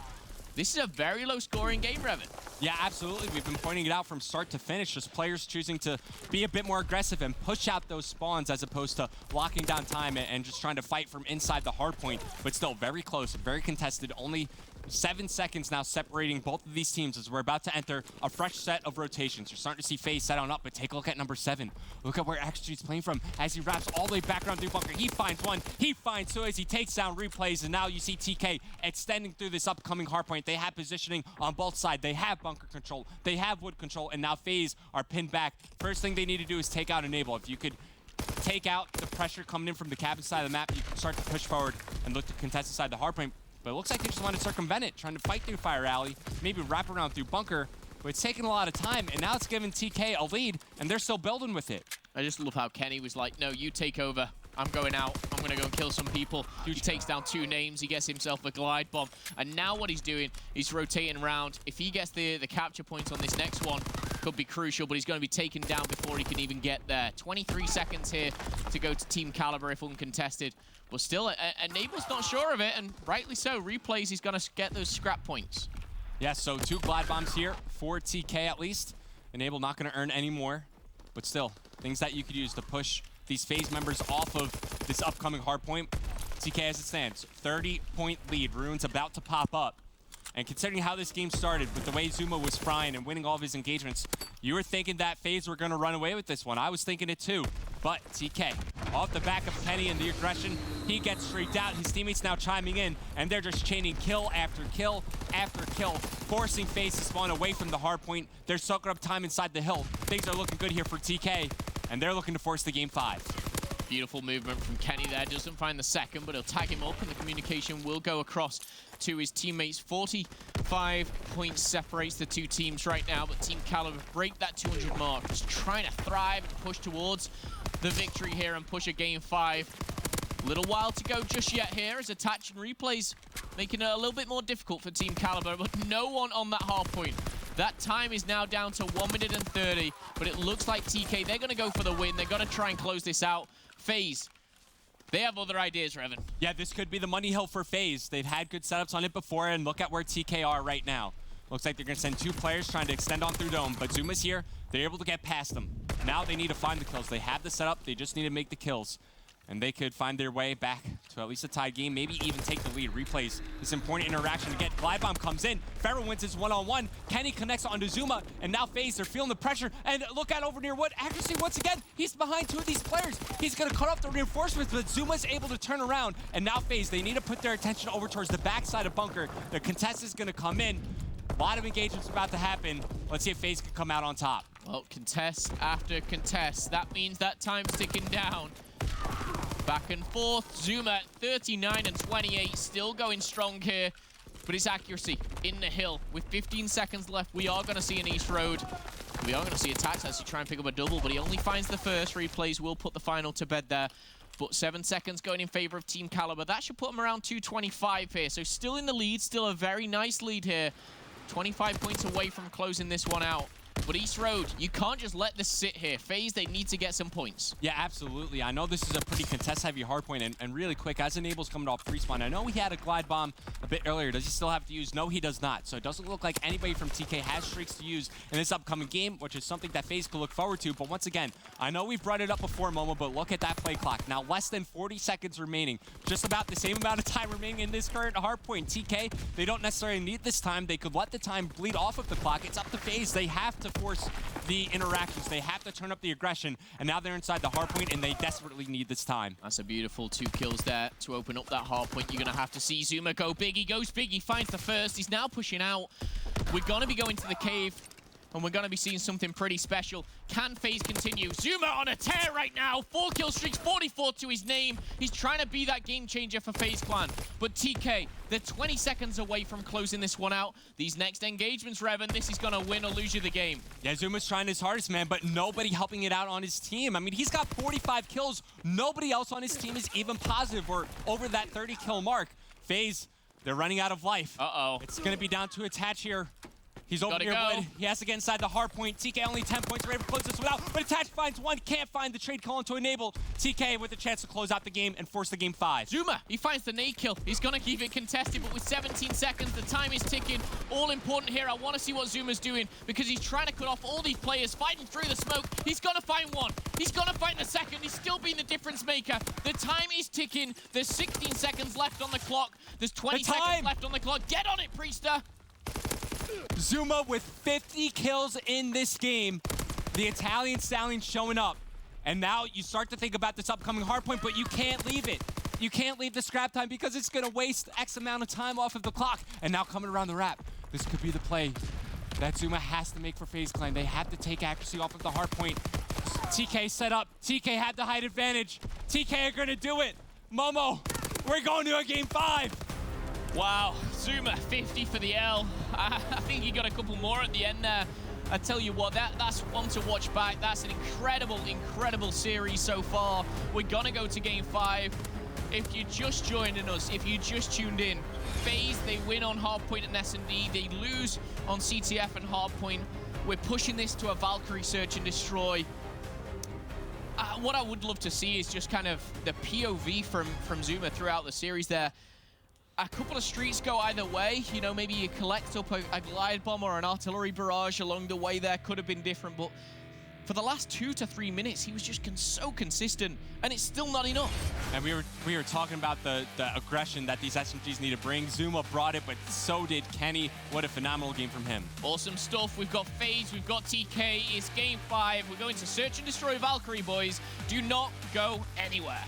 This is a very low-scoring game, Revan. Yeah, absolutely. We've been pointing it out from start to finish. Just players choosing to be a bit more aggressive and push out those spawns as opposed to locking down time and just trying to fight from inside the hardpoint. But still very close, very contested. Only 7 seconds now separating both of these teams as we're about to enter a fresh set of rotations. You're starting to see FaZe set on up, but take a look at number 7. Look at where XG's playing from as he wraps all the way back around through bunker. He finds one, he finds 2 as he takes down replays, and now you see TK extending through this upcoming hardpoint. They have positioning on both sides. They have bunker control, they have wood control, and now FaZe are pinned back. First thing they need to do is take out Enable. If you could take out the pressure coming in from the cabin side of the map, you can start to push forward and look to contest inside the hardpoint. But it looks like they just want to circumvent it, trying to fight through Fire Alley, maybe wrap around through bunker, but it's taking a lot of time, and now it's giving TK a lead, and they're still building with it. I just love how Kenny was like, no, you take over. I'm going out. I'm going to go and kill some people. He takes down 2 names. He gets himself a glide bomb. And now what he's doing, he's rotating around. If he gets the capture point on this next one, could be crucial, but he's going to be taken down before he can even get there. 23 seconds here to go to Team Kaliber if uncontested. But still, Enable's not sure of it, and rightly so. Replays, he's going to get those scrap points. Yeah, so 2 glide bombs here for TK at least. Enable not going to earn any more, but still, things that you could use to push these FaZe members off of this upcoming hard point. TK as it stands, 30-point lead. Ruin's about to pop up. And considering how this game started, with the way Zuma was frying and winning all of his engagements, you were thinking that FaZe were going to run away with this one. I was thinking it too. But TK, off the back of Kenny and the aggression, he gets streaked out. His teammates now chiming in, and they're just chaining kill after kill after kill, forcing FaZe to spawn away from the hard point. They're soaking up time inside the hill. Things are looking good here for TK, and they're looking to force the game 5. Beautiful movement from Kenny there. Doesn't find the second, but he'll tag him up, and the communication will go across to his teammates. 45 points separates the 2 teams right now, but Team Kaliber break that 200 mark. Just trying to thrive and push towards the victory here and push a game 5. Little while to go just yet here as attach and replays making it a little bit more difficult for Team Kaliber, but no one on that hard point. That time is now down to 1 minute and 30, but it looks like TK, they're going to go for the win. They're going to try and close this out. FaZe, they have other ideas, Revan. Yeah, this could be the money hill for FaZe. They've had good setups on it before, and look at where TK are right now. Looks like they're going to send 2 players trying to extend on through Dome, but Zuma's here. They're able to get past them. Now they need to find the kills. They have the setup. They just need to make the kills. And they could find their way back to at least a tied game, maybe even take the lead. Replays this important interaction to get. Glide bomb comes in. Ferro wins his one-on-one. Kenny connects onto Zuma, and now FaZe, they're feeling the pressure. And look out over near Wood. Accuracy once again. He's behind 2 of these players. He's going to cut off the reinforcements, but Zuma's able to turn around. And now FaZe, they need to put their attention over towards the backside of Bunker. The contest is going to come in. A lot of engagements about to happen. Let's see if FaZe can come out on top. Well, contest after contest. That means that time's ticking down. Back and forth. Zuma 39 and 28, still going strong here. But it's accuracy in the hill. With 15 seconds left, we are going to see an East Road. We are going to see attacks as he try and pick up a double, but he only finds the first. Replays will put the final to bed there. But 7 seconds going in favor of Team Kaliber. That should put him around 225 here. So still in the lead, still a very nice lead here. 25 points away from closing this one out. But East Road, you can't just let this sit here. FaZe, they need to get some points. Yeah, absolutely. I know this is a pretty contest-heavy hardpoint, and really quick, as Enable's coming off respawn, I know he had a glide bomb a bit earlier. Does he still have to use? No, he does not. So it doesn't look like anybody from TK has streaks to use in this upcoming game, which is something that FaZe could look forward to. But once again, I know we've brought it up before, Momo, but look at that play clock. Now, less than 40 seconds remaining. Just about the same amount of time remaining in this current hardpoint. TK, they don't necessarily need this time. They could let the time bleed off of the clock. It's up to FaZe. They have to force the interactions. They have to turn up the aggression, and now they're inside the hard point, and they desperately need this time. That's a beautiful 2 kills there to open up that hard point. You're going to have to see Zuma go big. He goes big. He finds the first. He's now pushing out. We're going to be going to the cave, and we're going to be seeing something pretty special. Can FaZe continue? Zuma on a tear right now. 4 kill streaks, 44 to his name. He's trying to be that game changer for FaZe Clan. But TK, they're 20 seconds away from closing this one out. These next engagements, Revan, this is going to win or lose you the game. Yeah, Zuma's trying his hardest, man, but nobody helping it out on his team. I mean, he's got 45 kills. Nobody else on his team is even positive or over that 30 kill mark. FaZe, they're running out of life. Uh-oh. It's going to be down to attach here. He's over near go. Wood. He has to get inside the hard point. TK only 10 points. Ready to close this one out. But Attach finds one. Can't find the trade call into Enable. TK with a chance to close out the game and force the game 5. Zuma, he finds the nade kill. He's going to keep it contested, but with 17 seconds, the time is ticking. All important here. I want to see what Zuma's doing because he's trying to cut off all these players, fighting through the smoke. He's going to find one. He's going to find the second. He's still being the difference maker. The time is ticking. There's 16 seconds left on the clock. There's 20 seconds left on the clock. Get on it, Priester. Zuma with 50 kills in this game. The Italian Stallion showing up. And now you start to think about this upcoming hardpoint, but you can't leave it. You can't leave the scrap time because it's going to waste X amount of time off of the clock. And now coming around the wrap, this could be the play that Zuma has to make for FaZe Clan. They have to take accuracy off of the hardpoint. TK set up. TK had the height advantage. TK are going to do it. Momo, we're going to a game 5. Wow, Zuma 50 for the L. I think he got a couple more at the end there. I tell you what, that's one to watch back. That's an incredible, incredible series so far. We're gonna go to Game 5. If you're just joining us, if you just tuned in, FaZe, they win on Hardpoint and S&D. They lose on CTF and Hardpoint. We're pushing this to a Valkyrie Search and Destroy. What I would love to see is just kind of the POV from Zuma throughout the series there. A couple of streaks go either way. You know, maybe you collect up a glide bomb or an artillery barrage along the way there. Could have been different, but for the last 2 to 3 minutes, he was just so consistent, and it's still not enough. And we were talking about the aggression that these SMGs need to bring. Zuma brought it, but so did Kenny. What a phenomenal game from him. Awesome stuff. We've got FaZe, we've got TK. It's Game 5. We're going to search and destroy Valkyrie, boys. Do not go anywhere.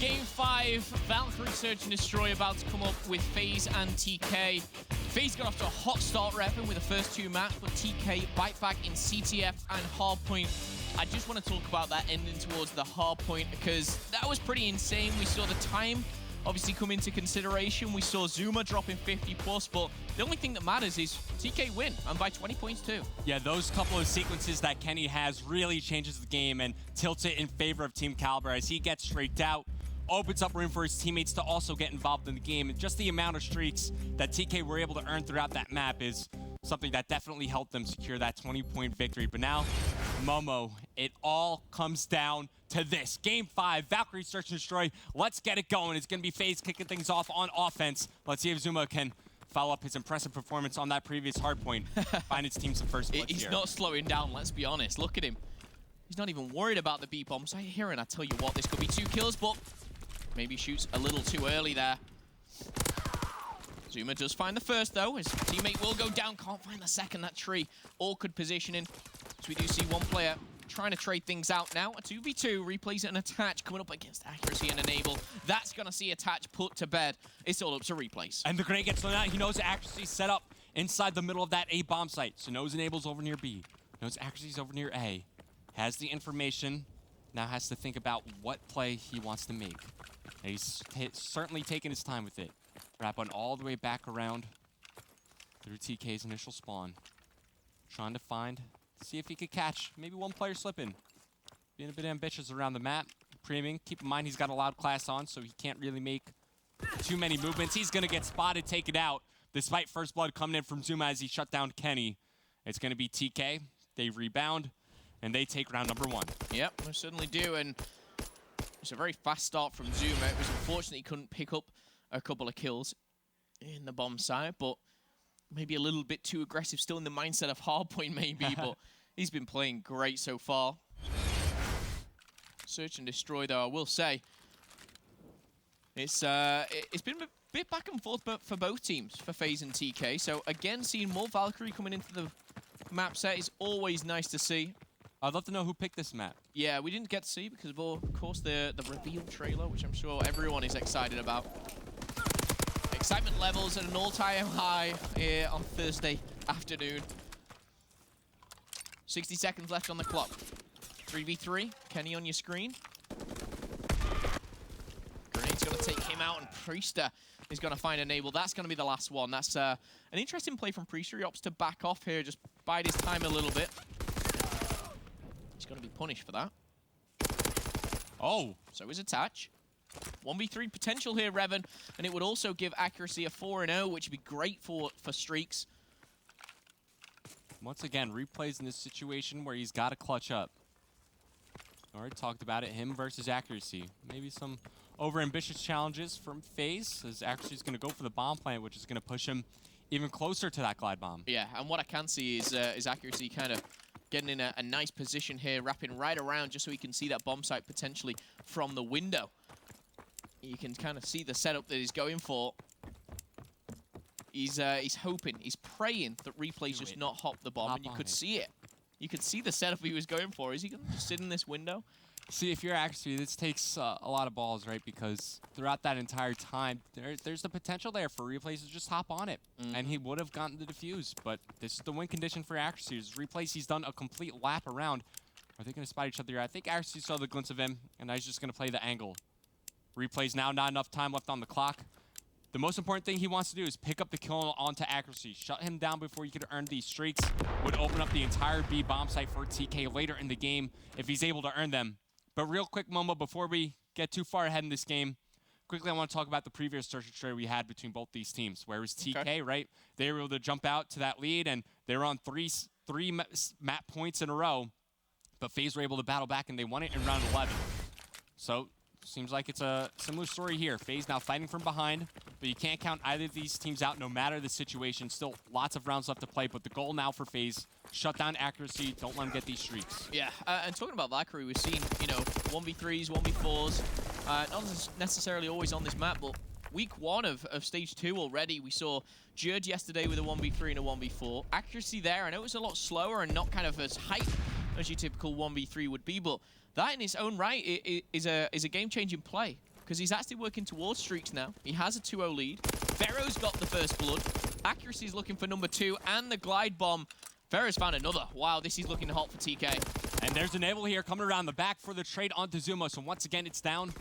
Game 5, Valkyrie Search and Destroy about to come up with FaZe and TK. FaZe got off to a hot start repping with the first 2 maps, but TK bite back in CTF and Hardpoint. I just want to talk about that ending towards the Hardpoint because that was pretty insane. We saw the time obviously come into consideration. We saw Zuma dropping 50+, but the only thing that matters is TK win, and by 20 points too. Yeah, those couple of sequences that Kenny has really changes the game and tilts it in favor of Team Kaliber as he gets streaked out, opens up room for his teammates to also get involved in the game. And just the amount of streaks that TK were able to earn throughout that map is something that definitely helped them secure that 20-point victory. But now, Momo, it all comes down to this. Game 5, Valkyrie Search and Destroy. Let's get it going. It's going to be FaZe kicking things off on offense. Let's see if Zuma can follow up his impressive performance on that previous hardpoint. Find his team some first blood He's here. not slowing down, let's be honest. Look at him. He's not even worried about the B bombs. I hear it, I tell you what, this could be 2 kills, but maybe shoots a little too early there. Zuma does find the first, though. His teammate will go down. Can't find the second. That tree. Awkward positioning. So we do see one player trying to trade things out now. A 2v2. Replays it and Attach coming up against Accuracy and Enable. That's going to see Attach put to bed. It's all up to Replays. And the grenade gets thrown out. He knows Accuracy's set up inside the middle of that A bomb site. So knows Enable's over near B. Knows Accuracy's over near A. Has the information. Now has to think about what play he wants to make. And he's certainly taking his time with it. Wrapping all the way back around through TK's initial spawn. Trying to see if he could catch maybe one player slipping. Being a bit ambitious around the map. Preeming. Keep in mind he's got a loud class on, so he can't really make too many movements. He's going to get spotted, taken out, despite first blood coming in from Zuma as he shut down Kenny. It's going to be TK. They rebound, and they take round number 1. Yep, they certainly do, and it's a very fast start from Zuma. It was unfortunate he couldn't pick up a couple of kills in the bomb side, but maybe a little bit too aggressive, still in the mindset of hardpoint maybe, but he's been playing great so far. Search and Destroy, though, I will say, it's been a bit back and forth for both teams, for FaZe and TK. So again, seeing more Valkyrie coming into the map set is always nice to see. I'd love to know who picked this map. Yeah, we didn't get to see because of course, the reveal trailer, which I'm sure everyone is excited about. Excitement levels at an all-time high here on Thursday afternoon. 60 seconds left on the clock. 3v3, Kenny on your screen. Grenade's going to take him out, and Priester is going to find Enable. That's going to be the last one. That's an interesting play from Priester. He opts to back off here, just bide his time a little bit. He's going to be punished for that. Oh. So is Attach. 1v3 potential here, Revan, and it would also give Accuracy a 4-0, which would be great for streaks. Once again, Replays in this situation where he's got to clutch up. Already talked about it, him versus Accuracy. Maybe some over-ambitious challenges from FaZe, as Accuracy's going to go for the bomb plant, which is going to push him even closer to that glide bomb. Yeah, and what I can see is Accuracy kind of getting in a nice position here, wrapping right around just so he can see that bomb site potentially from the window. You can kind of see the setup that he's going for. He's hoping, he's praying that Replays just not hop the bomb, and you could see it. You could see the setup he was going for. Is he going to just sit in this window? See, if you're Accuracy, this takes a lot of balls, right? Because throughout that entire time, there's the potential there for Replays to just hop on it. And he would have gotten the defuse, but this is the win condition for Accuracy. Replays, he's done a complete lap around. Are they going to spot each other here? I think Accuracy saw the glimpse of him, and now he's just going to play the angle. Replays now, not enough time left on the clock. The most important thing he wants to do is pick up the kill onto Accuracy. Shut him down before he could earn these streaks. Would open up the entire B bomb site for TK later in the game if he's able to earn them. But real quick, Momo, before we get too far ahead in this game, quickly I want to talk about the previous search and destroy we had between both these teams. Where it was TK, right? They were able to jump out to that lead, and they were on three map points in a row. But FaZe were able to battle back, and they won it in round 11. So seems like it's a similar story here. FaZe now fighting from behind, but you can't count either of these teams out no matter the situation. Still lots of rounds left to play, but the goal now for FaZe, shut down Accuracy, don't let them get these streaks. Yeah, and talking about Valkyrie, we've seen, 1v3s, 1v4s, not necessarily always on this map, but week 1 of stage 2 already, we saw Jurd yesterday with a 1v3 and a 1v4. Accuracy there, I know it was a lot slower and not kind of as hype as your typical 1v3 would be, but that in its own right is a game-changing play, because he's actually working towards streaks now. He has a 2-0 lead. Pharaoh's got the first blood. Accuracy's looking for number 2, and the glide bomb. Pharaoh's found another. Wow, this is looking hot for TK. And there's Enable here coming around the back for the trade onto Zuma. So once again, it's down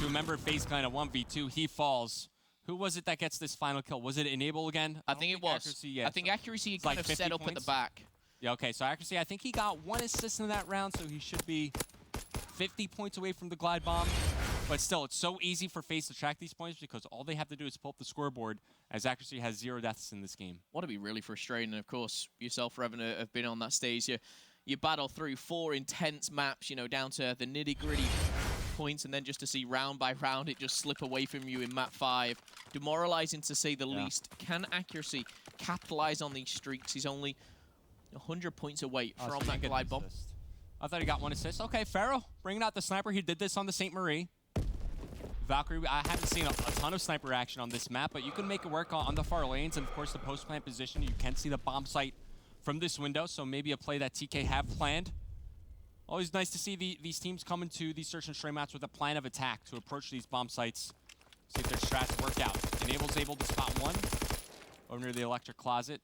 to to a member of FaZe Clan, a 1v2. He falls. Who was it that gets this final kill? Was it Enable again? I think it was. Accuracy, yeah. I think Accuracy kind like of set up points. at the back. Yeah, okay, so Accuracy, I think he got 1 assist in that round, so he should be 50 points away from the glide bomb. But still, it's so easy for FaZe to track these points because all they have to do is pull up the scoreboard, as Accuracy has 0 deaths in this game. What'd be really frustrating, and of course, yourself, Revan, have been on that stage. You battle through 4 intense maps, you know, down to the nitty-gritty points, and then just to see round by round it just slip away from you in map 5. Demoralizing to say the least. Can Accuracy capitalize on these streaks? He's only 100 points away from that glide bomb. I thought he got 1 assist. Okay, Pharaoh bringing out the sniper. He did this on the St. Marie. Valkyrie, I haven't seen a ton of sniper action on this map, but you can make it work on the far lanes, and of course the post-plant position. You can see the bomb site from this window, so maybe a play that TK have planned. Always nice to see these teams come into these search and stray maps with a plan of attack to approach these bomb sites, see if their strats work out. Enable's able to spot 1 over near the electric closet.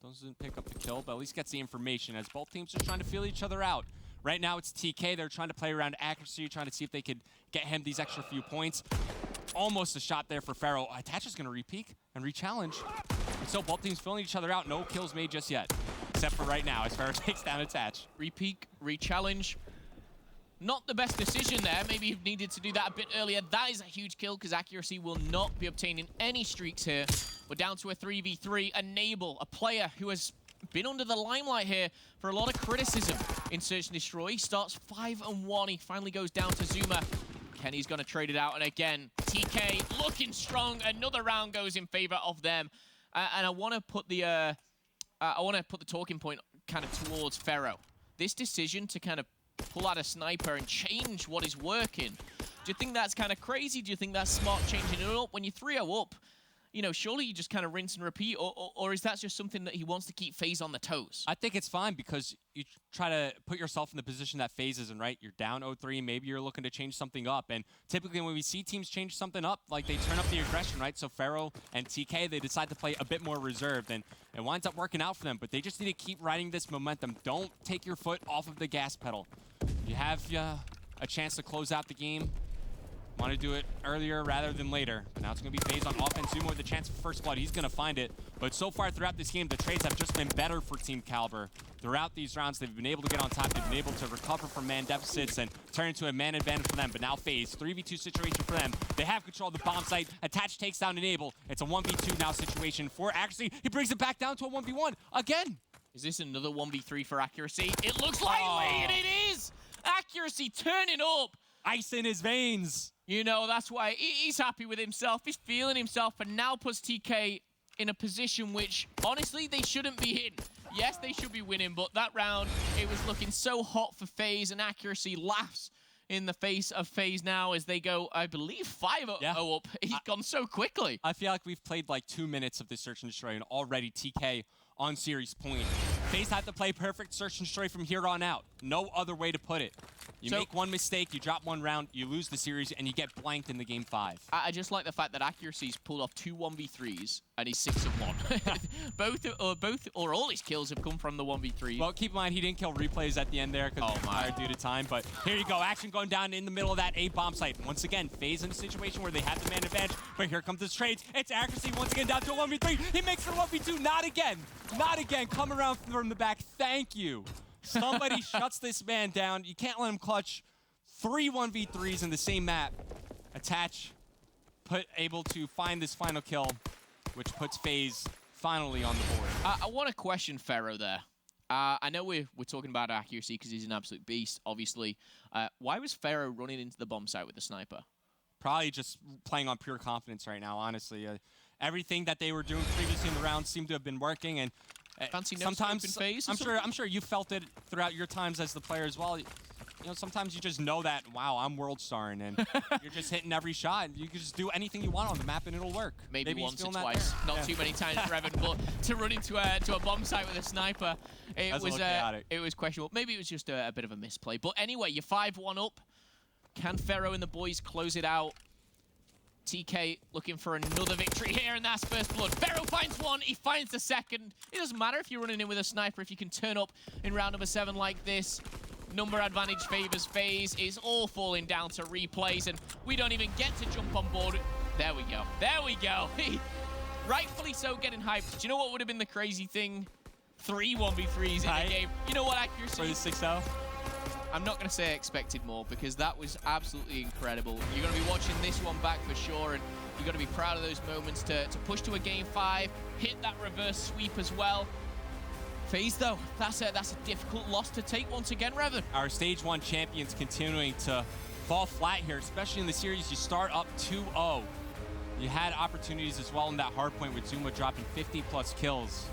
Doesn't pick up the kill, but at least gets the information as both teams are trying to feel each other out. Right now it's TK. They're trying to play around Accuracy, trying to see if they could get him these extra few points. Almost a shot there for Pharaoh. Attach is going to re-peek and re-challenge. And so both teams filling each other out. No kills made just yet, except for right now as Pharaoh takes down Attach. Re-peek, re-challenge. Not the best decision there. Maybe you needed to do that a bit earlier. That is a huge kill because Accuracy will not be obtaining any streaks here. We're down to a 3v3. Enable, a player who has been under the limelight here for a lot of criticism in Search and Destroy. He starts 5-1. He finally goes down to Zuma. Kenny's going to trade it out. And again, TK looking strong. Another round goes in favor of them. And I want to put the talking point kind of towards Pharaoh. This decision to kind of pull out a sniper and change what is working. Do you think that's kind of crazy? Do you think that's smart changing it up? When you're 3-0 up, you know, surely you just kind of rinse and repeat, or is that just something that he wants to keep FaZe on the toes? I think it's fine because you try to put yourself in the position that FaZe is in, right? You're down 0-3, maybe you're looking to change something up, and typically when we see teams change something up, like they turn up the aggression, right? So Pharaoh and TK, they decide to play a bit more reserved, and it winds up working out for them, but they just need to keep riding this momentum. Don't take your foot off of the gas pedal. You have a chance to close out the game. Want to do it earlier rather than later. But now it's going to be FaZe on offense. Zuma with the chance for first blood. He's going to find it. But so far throughout this game, the trades have just been better for Team Kaliber. Throughout these rounds, they've been able to get on top. They've been able to recover from man deficits and turn into a man advantage for them. But now FaZe, 3v2 situation for them. They have control of the bomb site. Attach takes down Enable. It's a 1v2 now situation for Accuracy. He brings it back down to a 1v1 again. Is this another 1v3 for Accuracy? It looks likely, and it is! Accuracy turning up. Ice in his veins. You know, that's why he's happy with himself. He's feeling himself, and now puts TK in a position which, honestly, they shouldn't be in. Yes, they should be winning, but that round, it was looking so hot for FaZe, and Accuracy laughs in the face of FaZe now as they go, I believe, 5-0 up. He's gone so quickly. I feel like we've played like 2 minutes of this Search and Destroy, and already TK on series point. FaZe had to play perfect Search and Destroy from here on out. No other way to put it. You make one mistake, you drop one round, you lose the series, and you get blanked in the game 5. I just like the fact that Accuracy's pulled off 2 1v3s, and he's 6-1. both or all his kills have come from the 1v3s. Well, keep in mind, he didn't kill replays at the end there because they're tired due to time, but here you go. Action going down in the middle of that A bomb site. Once again, FaZe in a situation where they have the man advantage, but here comes the trades. It's Accuracy once again down to a 1v3. He makes it a 1v2. Not again. Not again. Come around from the back. Thank you. Somebody shuts this man down. You can't let him clutch 3 1v3s in the same map. Attach, able to find this final kill, which puts FaZe finally on the board. I want to question Pharaoh there. I know we're talking about Accuracy because he's an absolute beast, obviously. Why was Pharaoh running into the bomb site with the sniper? Probably just playing on pure confidence right now, honestly. Everything that they were doing previously in the round seemed to have been working, and fancy sometimes FaZe. I'm sure you felt it throughout your times as the player as well. You know, sometimes you just know that, wow, I'm world starring, and you're just hitting every shot. You can just do anything you want on the map, and it'll work. Maybe once or twice, not too many times, Revan. But to run into a bomb site with a sniper, it was questionable. Maybe it was just a bit of a misplay. But anyway, you're 5-1 up. Can Pharaoh and the boys close it out? TK looking for another victory here, and that's first blood. Pharaoh finds one, he finds the second. It doesn't matter if you're running in with a sniper, if you can turn up in round number 7 like this. Number advantage favors FaZe. It's all falling down to replays, and we don't even get to jump on board. There we go. There we go. Rightfully so, getting hyped. Do you know what would have been the crazy thing? 3 1v3s in the game. You know what, accuracy? For the 6-0? I'm not going to say expected more, because that was absolutely incredible. You're going to be watching this one back for sure, and you're going to be proud of those moments to push to a game 5, hit that reverse sweep as well. FaZe, though, that's a difficult loss to take once again, Revan. Our Stage 1 champions continuing to fall flat here, especially in the series. You start up 2-0. You had opportunities as well in that hard point with Zuma dropping 50+ kills,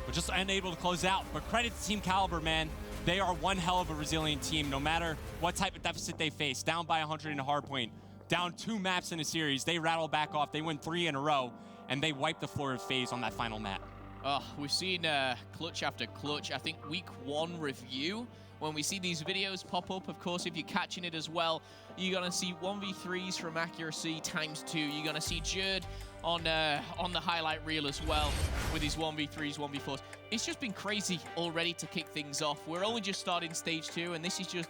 but just unable to close out. But credit to Team Kaliber, man. They are one hell of a resilient team, no matter what type of deficit they face. Down by 100 in a hard point, down 2 maps in a series, they rattle back off. They win 3 in a row, and they wipe the floor of FaZe on that final map. Oh, we've seen clutch after clutch. I think week 1 review, when we see these videos pop up, of course, if you're catching it as well, you're going to see 1v3s from accuracy ×2. You're going to see Jerd on the highlight reel as well with his 1v3s, 1v4s. It's just been crazy already to kick things off. We're only just starting stage 2, and this is just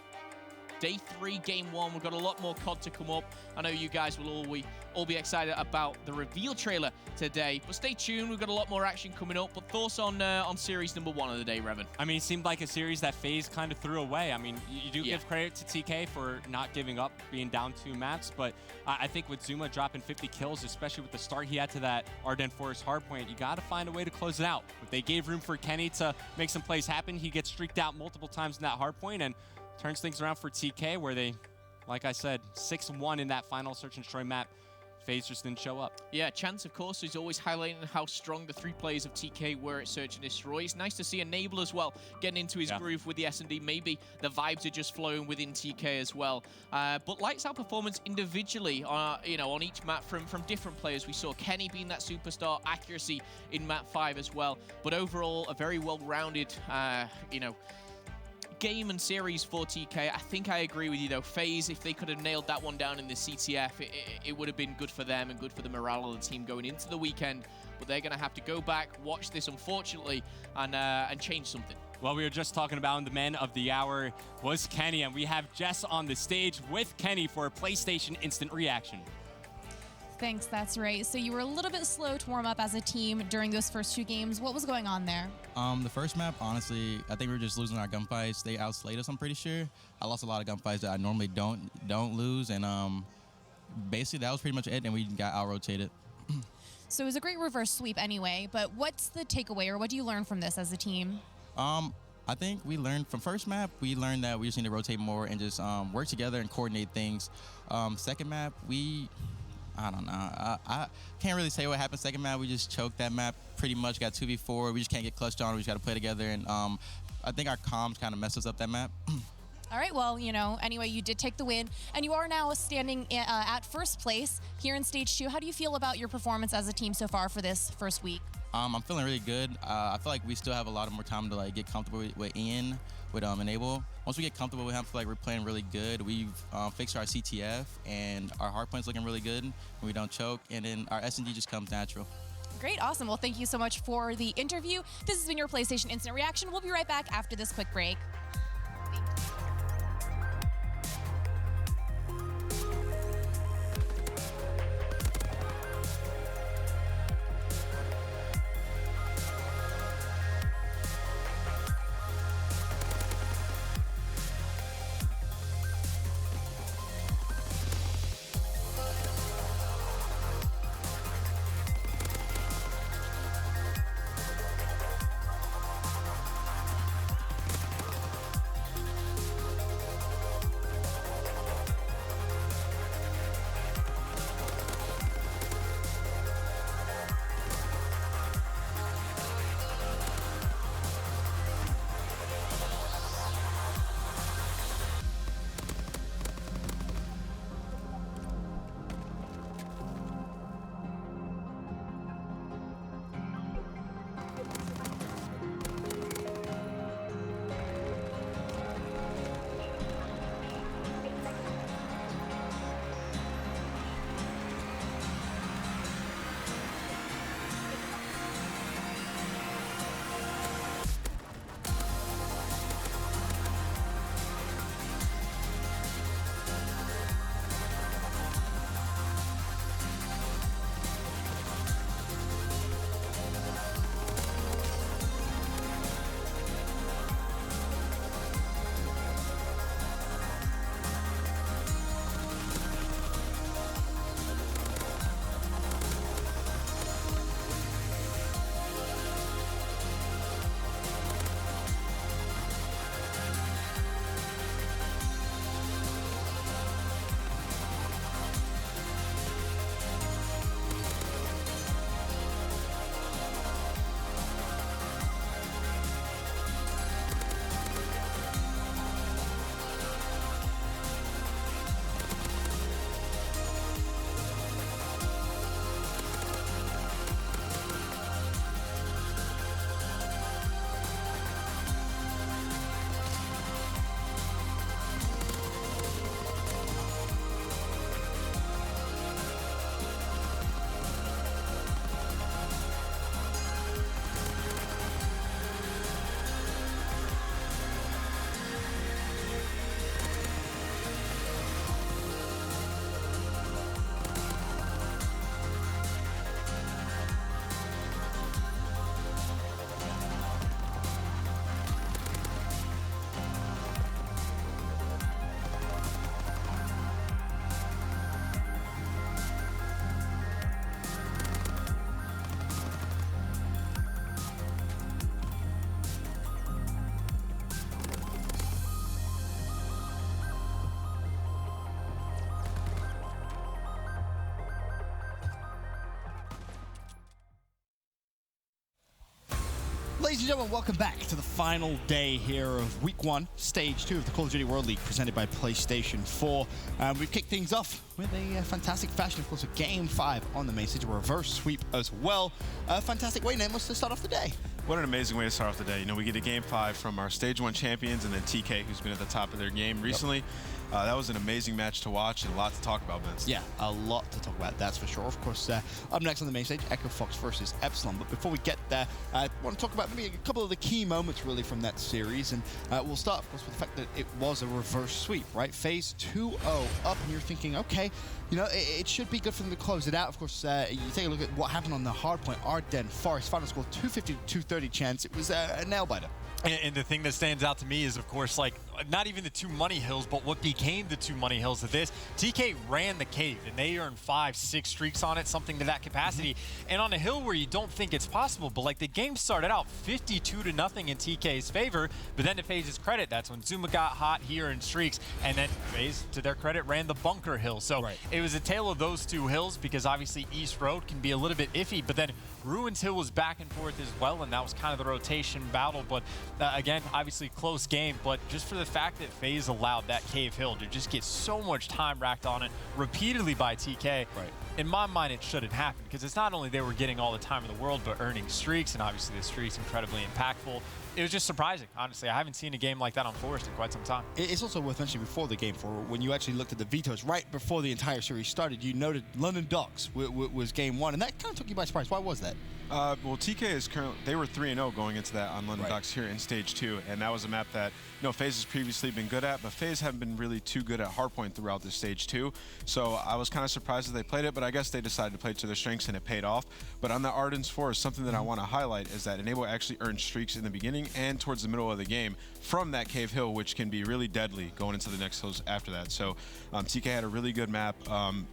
day 3, game 1. We've got a lot more COD to come up. I know you guys will all be excited about the reveal trailer today, but stay tuned. We've got a lot more action coming up. But thoughts on series number 1 of the day, Revan? I mean, it seemed like a series that FaZe kind of threw away. I mean, you do give credit to TK for not giving up, being down 2 maps, but I think with Zuma dropping 50 kills, especially with the start he had to that Ardennes Forest hardpoint, you got to find a way to close it out. But they gave room for Kenny to make some plays happen. He gets streaked out multiple times in that hardpoint and turns things around for TK, where they, like I said, 6-1 in that final search and destroy map. FaZe just didn't show up. Yeah, Chance, of course, is always highlighting how strong the 3 players of TK were at Search and Destroy. It's nice to see Enable as well getting into his groove with the S&D. Maybe the vibes are just flowing within TK as well. But lights out performance individually, on each map from different players. We saw Kenny being that superstar, accuracy in map 5 as well. But overall, a very well-rounded, game and series for TK. I think I agree with you, though. FaZe, if they could have nailed that one down in the CTF, it would have been good for them and good for the morale of the team going into the weekend. But they're going to have to go back, watch this, unfortunately, and change something. Well, we were just talking about the man of the hour was Kenny, and we have Jess on the stage with Kenny for a PlayStation Instant Reaction. Thanks, that's right. So you were a little bit slow to warm up as a team during those first 2 games. What was going on there? The first map, honestly, I think we were just losing our gunfights. They outslayed us, I'm pretty sure. I lost a lot of gunfights that I normally don't lose, and basically that was pretty much it, and we got out-rotated. So it was a great reverse sweep anyway, but what's the takeaway, or what do you learn from this as a team? I think we learned from first map, we learned that we just need to rotate more and just work together and coordinate things. Second map, I don't know. I can't really say what happened second map. We just choked that map pretty much, got 2v4. We just can't get clutched on. We just got to play together. And I think our comms kind of messed us up that map. All right, well, anyway, you did take the win, and you are now standing at first place here in Stage 2. How do you feel about your performance as a team so far for this first week? I'm feeling really good. I feel like we still have a lot more time to get comfortable with Ian, with Enable. Once we get comfortable with him, I feel like we're playing really good. We've fixed our CTF, and our hardpoint's looking really good, and we don't choke, and then our S&D just comes natural. Great, awesome. Well, thank you so much for the interview. This has been your PlayStation Instant Reaction. We'll be right back after this quick break. Ladies and gentlemen, welcome back to the final day here of Week 1, Stage 2 of the Call of Duty World League presented by PlayStation 4. We've kicked things off with a fantastic fashion, of course, a Game 5 on the main stage, a reverse sweep as well. A fantastic way, Nameless, to start off the day. What an amazing way to start off the day. You know, we get a Game 5 from our Stage 1 champions and then TK, who's been at the top of their game recently. That was an amazing match to watch and a lot to talk about, Vince. Yeah, a lot to talk about, that's for sure. Of course, up next on the main stage, Echo Fox versus Epsilon. But before we get there, I want to talk about maybe a couple of the key moments, really, from that series. And we'll start, of course, with the fact that it was a reverse sweep, right? FaZe 2-0 up, and you're thinking, okay, you know, it should be good for them to close it out. Of course, you take a look at what happened on the hard point. Arden Forest final score 250 to 230 chance. It was a nail-biter. And the thing that stands out to me is, of course, like, not even the 2 money hills, but what became the 2 money hills of this. TK ran the cave, and they earned 5-6 streaks on it, something to that capacity. And on a hill where you don't think it's possible, but like the game started out 52-0 in TK's favor, but then to FaZe's credit, that's when Zuma got hot here in streaks, and then FaZe, to their credit, ran the bunker hill. So it was a tale of those 2 hills, because obviously East Road can be a little bit iffy, but then Ruins Hill was back and forth as well, and that was kind of the rotation battle. But again, obviously close game, but just for the fact that FaZe allowed that cave hill to just get so much time racked on it repeatedly by TK, in my mind it shouldn't happen, because it's not only they were getting all the time in the world, but earning streaks, and obviously the streaks incredibly impactful. It was just surprising, honestly. I haven't seen a game like that on Forest in quite some time. It's also worth mentioning before the game, for when you actually looked at the vetoes right before the entire series started, you noted London Docks was game 1, and that kind of took you by surprise. Why was that? Well, TK is currently, they were 3-0 going into that on London Docks here in Stage 2, and that was a map that, you know, FaZe has previously been good at, but FaZe haven't been really too good at hardpoint throughout this Stage 2, so I was kind of surprised that they played it, but I guess they decided to play to their strengths and it paid off. But on the Arden's Forest, something that I want to highlight is that Enable actually earned streaks in the beginning and towards the middle of the game from that cave hill, which can be really deadly going into the next hills after that. So TK had a really good map.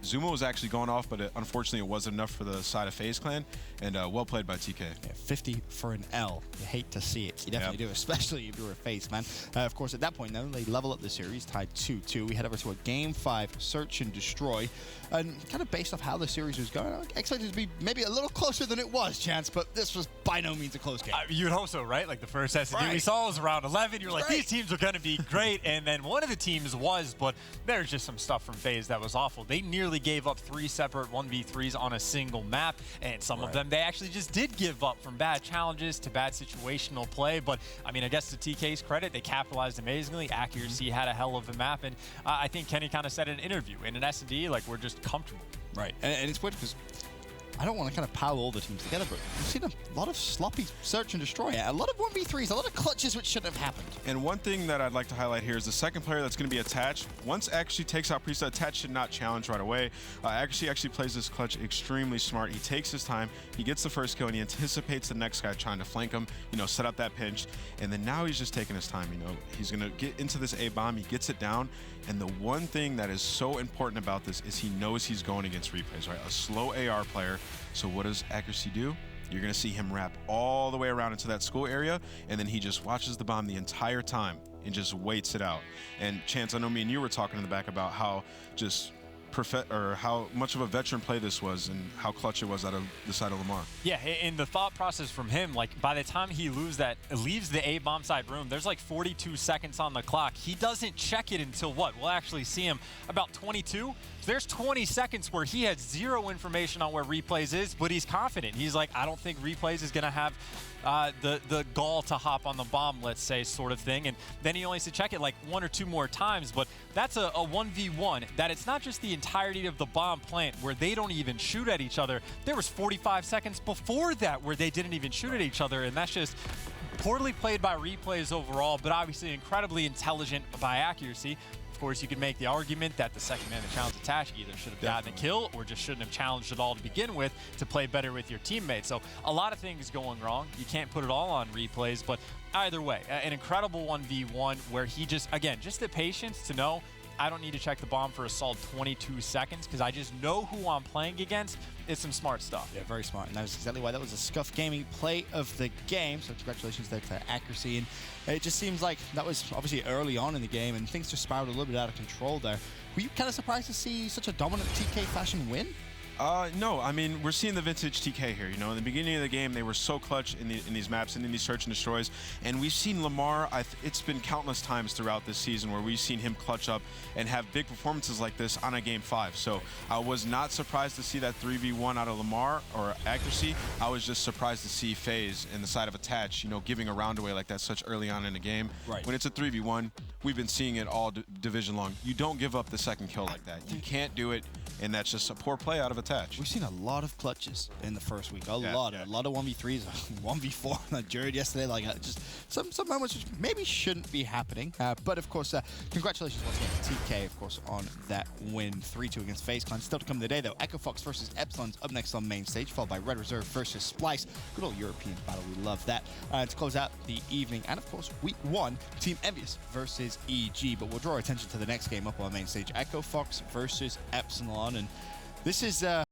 Zuma was actually going off, but unfortunately it wasn't enough for the side of FaZe Clan, and well played by TK. Yeah, 50 for an L. You hate to see it. You definitely do, especially if you're a FaZe fan. Of course, at that point, though, they level up the series, tied 2-2. We head over to a Game 5 Search and Destroy. And kind of based off how the series was going, I expected it to be maybe a little closer than it was, Chance, but this was by no means a close game. You would hope so, right? Like the first SD we saw was around 11. You're like, these teams are going to be great. And then one of the teams was, but there's just some stuff from FaZe that was awful. They nearly gave up 3 separate 1v3s on a single map. And some of them, they actually just did give up, from bad challenges to bad situational play. But, I mean, I guess to TK's credit, they capitalized amazingly. Accuracy had a hell of a map. And I think Kenny kind of said in an interview, in an S&D, like, we're just comfortable. Right. And it's weird because I don't want to kind of pile all the teams together, but we've seen a lot of sloppy search and destroy, a lot of 1v3s, a lot of clutches which shouldn't have happened. And one thing that I'd like to highlight here is the second player that's going to be attached. Once actually takes out Priest, attached should not challenge right away. Actually plays this clutch extremely smart. He takes his time, he gets the first kill, and he anticipates the next guy trying to flank him, you know, set up that pinch. And then now he's just taking his time, you know. He's going to get into this A-bomb, he gets it down. And the one thing that is so important about this is he knows he's going against replays, right? A slow AR player. So what does Accuracy do? You're going to see him wrap all the way around into that school area, and then he just watches the bomb the entire time and just waits it out. And Chance, I know me and you were talking in the back about how just how much of a veteran play this was and how clutch it was out of the side of Lamar. Yeah, and the thought process from him, like by the time he leaves the A-bomb side room, there's like 42 seconds on the clock. He doesn't check it until what? We'll actually see him about 22. There's 20 seconds where he had zero information on where Replays is, but he's confident. He's like, I don't think Replays is going to have the gall to hop on the bomb, let's say, sort of thing. And then he only has to check it like 1 or 2 more times. But that's a 1v1 that it's not just the entirety of the bomb plant where they don't even shoot at each other. There was 45 seconds before that where they didn't even shoot at each other. And that's just poorly played by Replays overall, but obviously incredibly intelligent by Accuracy. Of course, you could make the argument that the second man to challenge attach either should have gotten a kill or just shouldn't have challenged at all to begin with to play better with your teammates. So a lot of things going wrong. You can't put it all on Replays, but either way, an incredible 1v1 where he just, again, just the patience to know I don't need to check the bomb for a solid 22 seconds because I just know who I'm playing against. It's some smart stuff. Yeah, very smart. And that was exactly why that was a Scuff Gaming play of the game. So congratulations there to Accuracy. And it just seems like that was obviously early on in the game and things just spiraled a little bit out of control there. Were you kind of surprised to see such a dominant TK fashion win? No, I mean, we're seeing the vintage TK here. You know, in the beginning of the game, they were so clutch in these maps and in these search and destroys. And we've seen Lamar, it's been countless times throughout this season where we've seen him clutch up and have big performances like this on a Game 5. So I was not surprised to see that 3v1 out of Lamar or accuracy. I was just surprised to see FaZe in the side of attach, you know, giving a round away like that such early on in the game. Right. When it's a 3v1, we've been seeing it all division long. You don't give up the second kill like that. You can't do it, and that's just a poor play out of attach. We've seen a lot of clutches in the first week. A lot of 1v3s, 1v4 on Jared yesterday. Like just some moments which maybe shouldn't be happening. But of course, congratulations once again to TK, of course, on that win 3-2 against FaZe Clan. Still to come today though, Echo Fox versus Epsilon's up next on main stage, followed by Red Reserve versus Splice. Good old European battle, we love that. To close out the evening, and of course, week 1, Team Envious versus EG. But we'll draw our attention to the next game up on main stage, Echo Fox versus Epsilon, and this is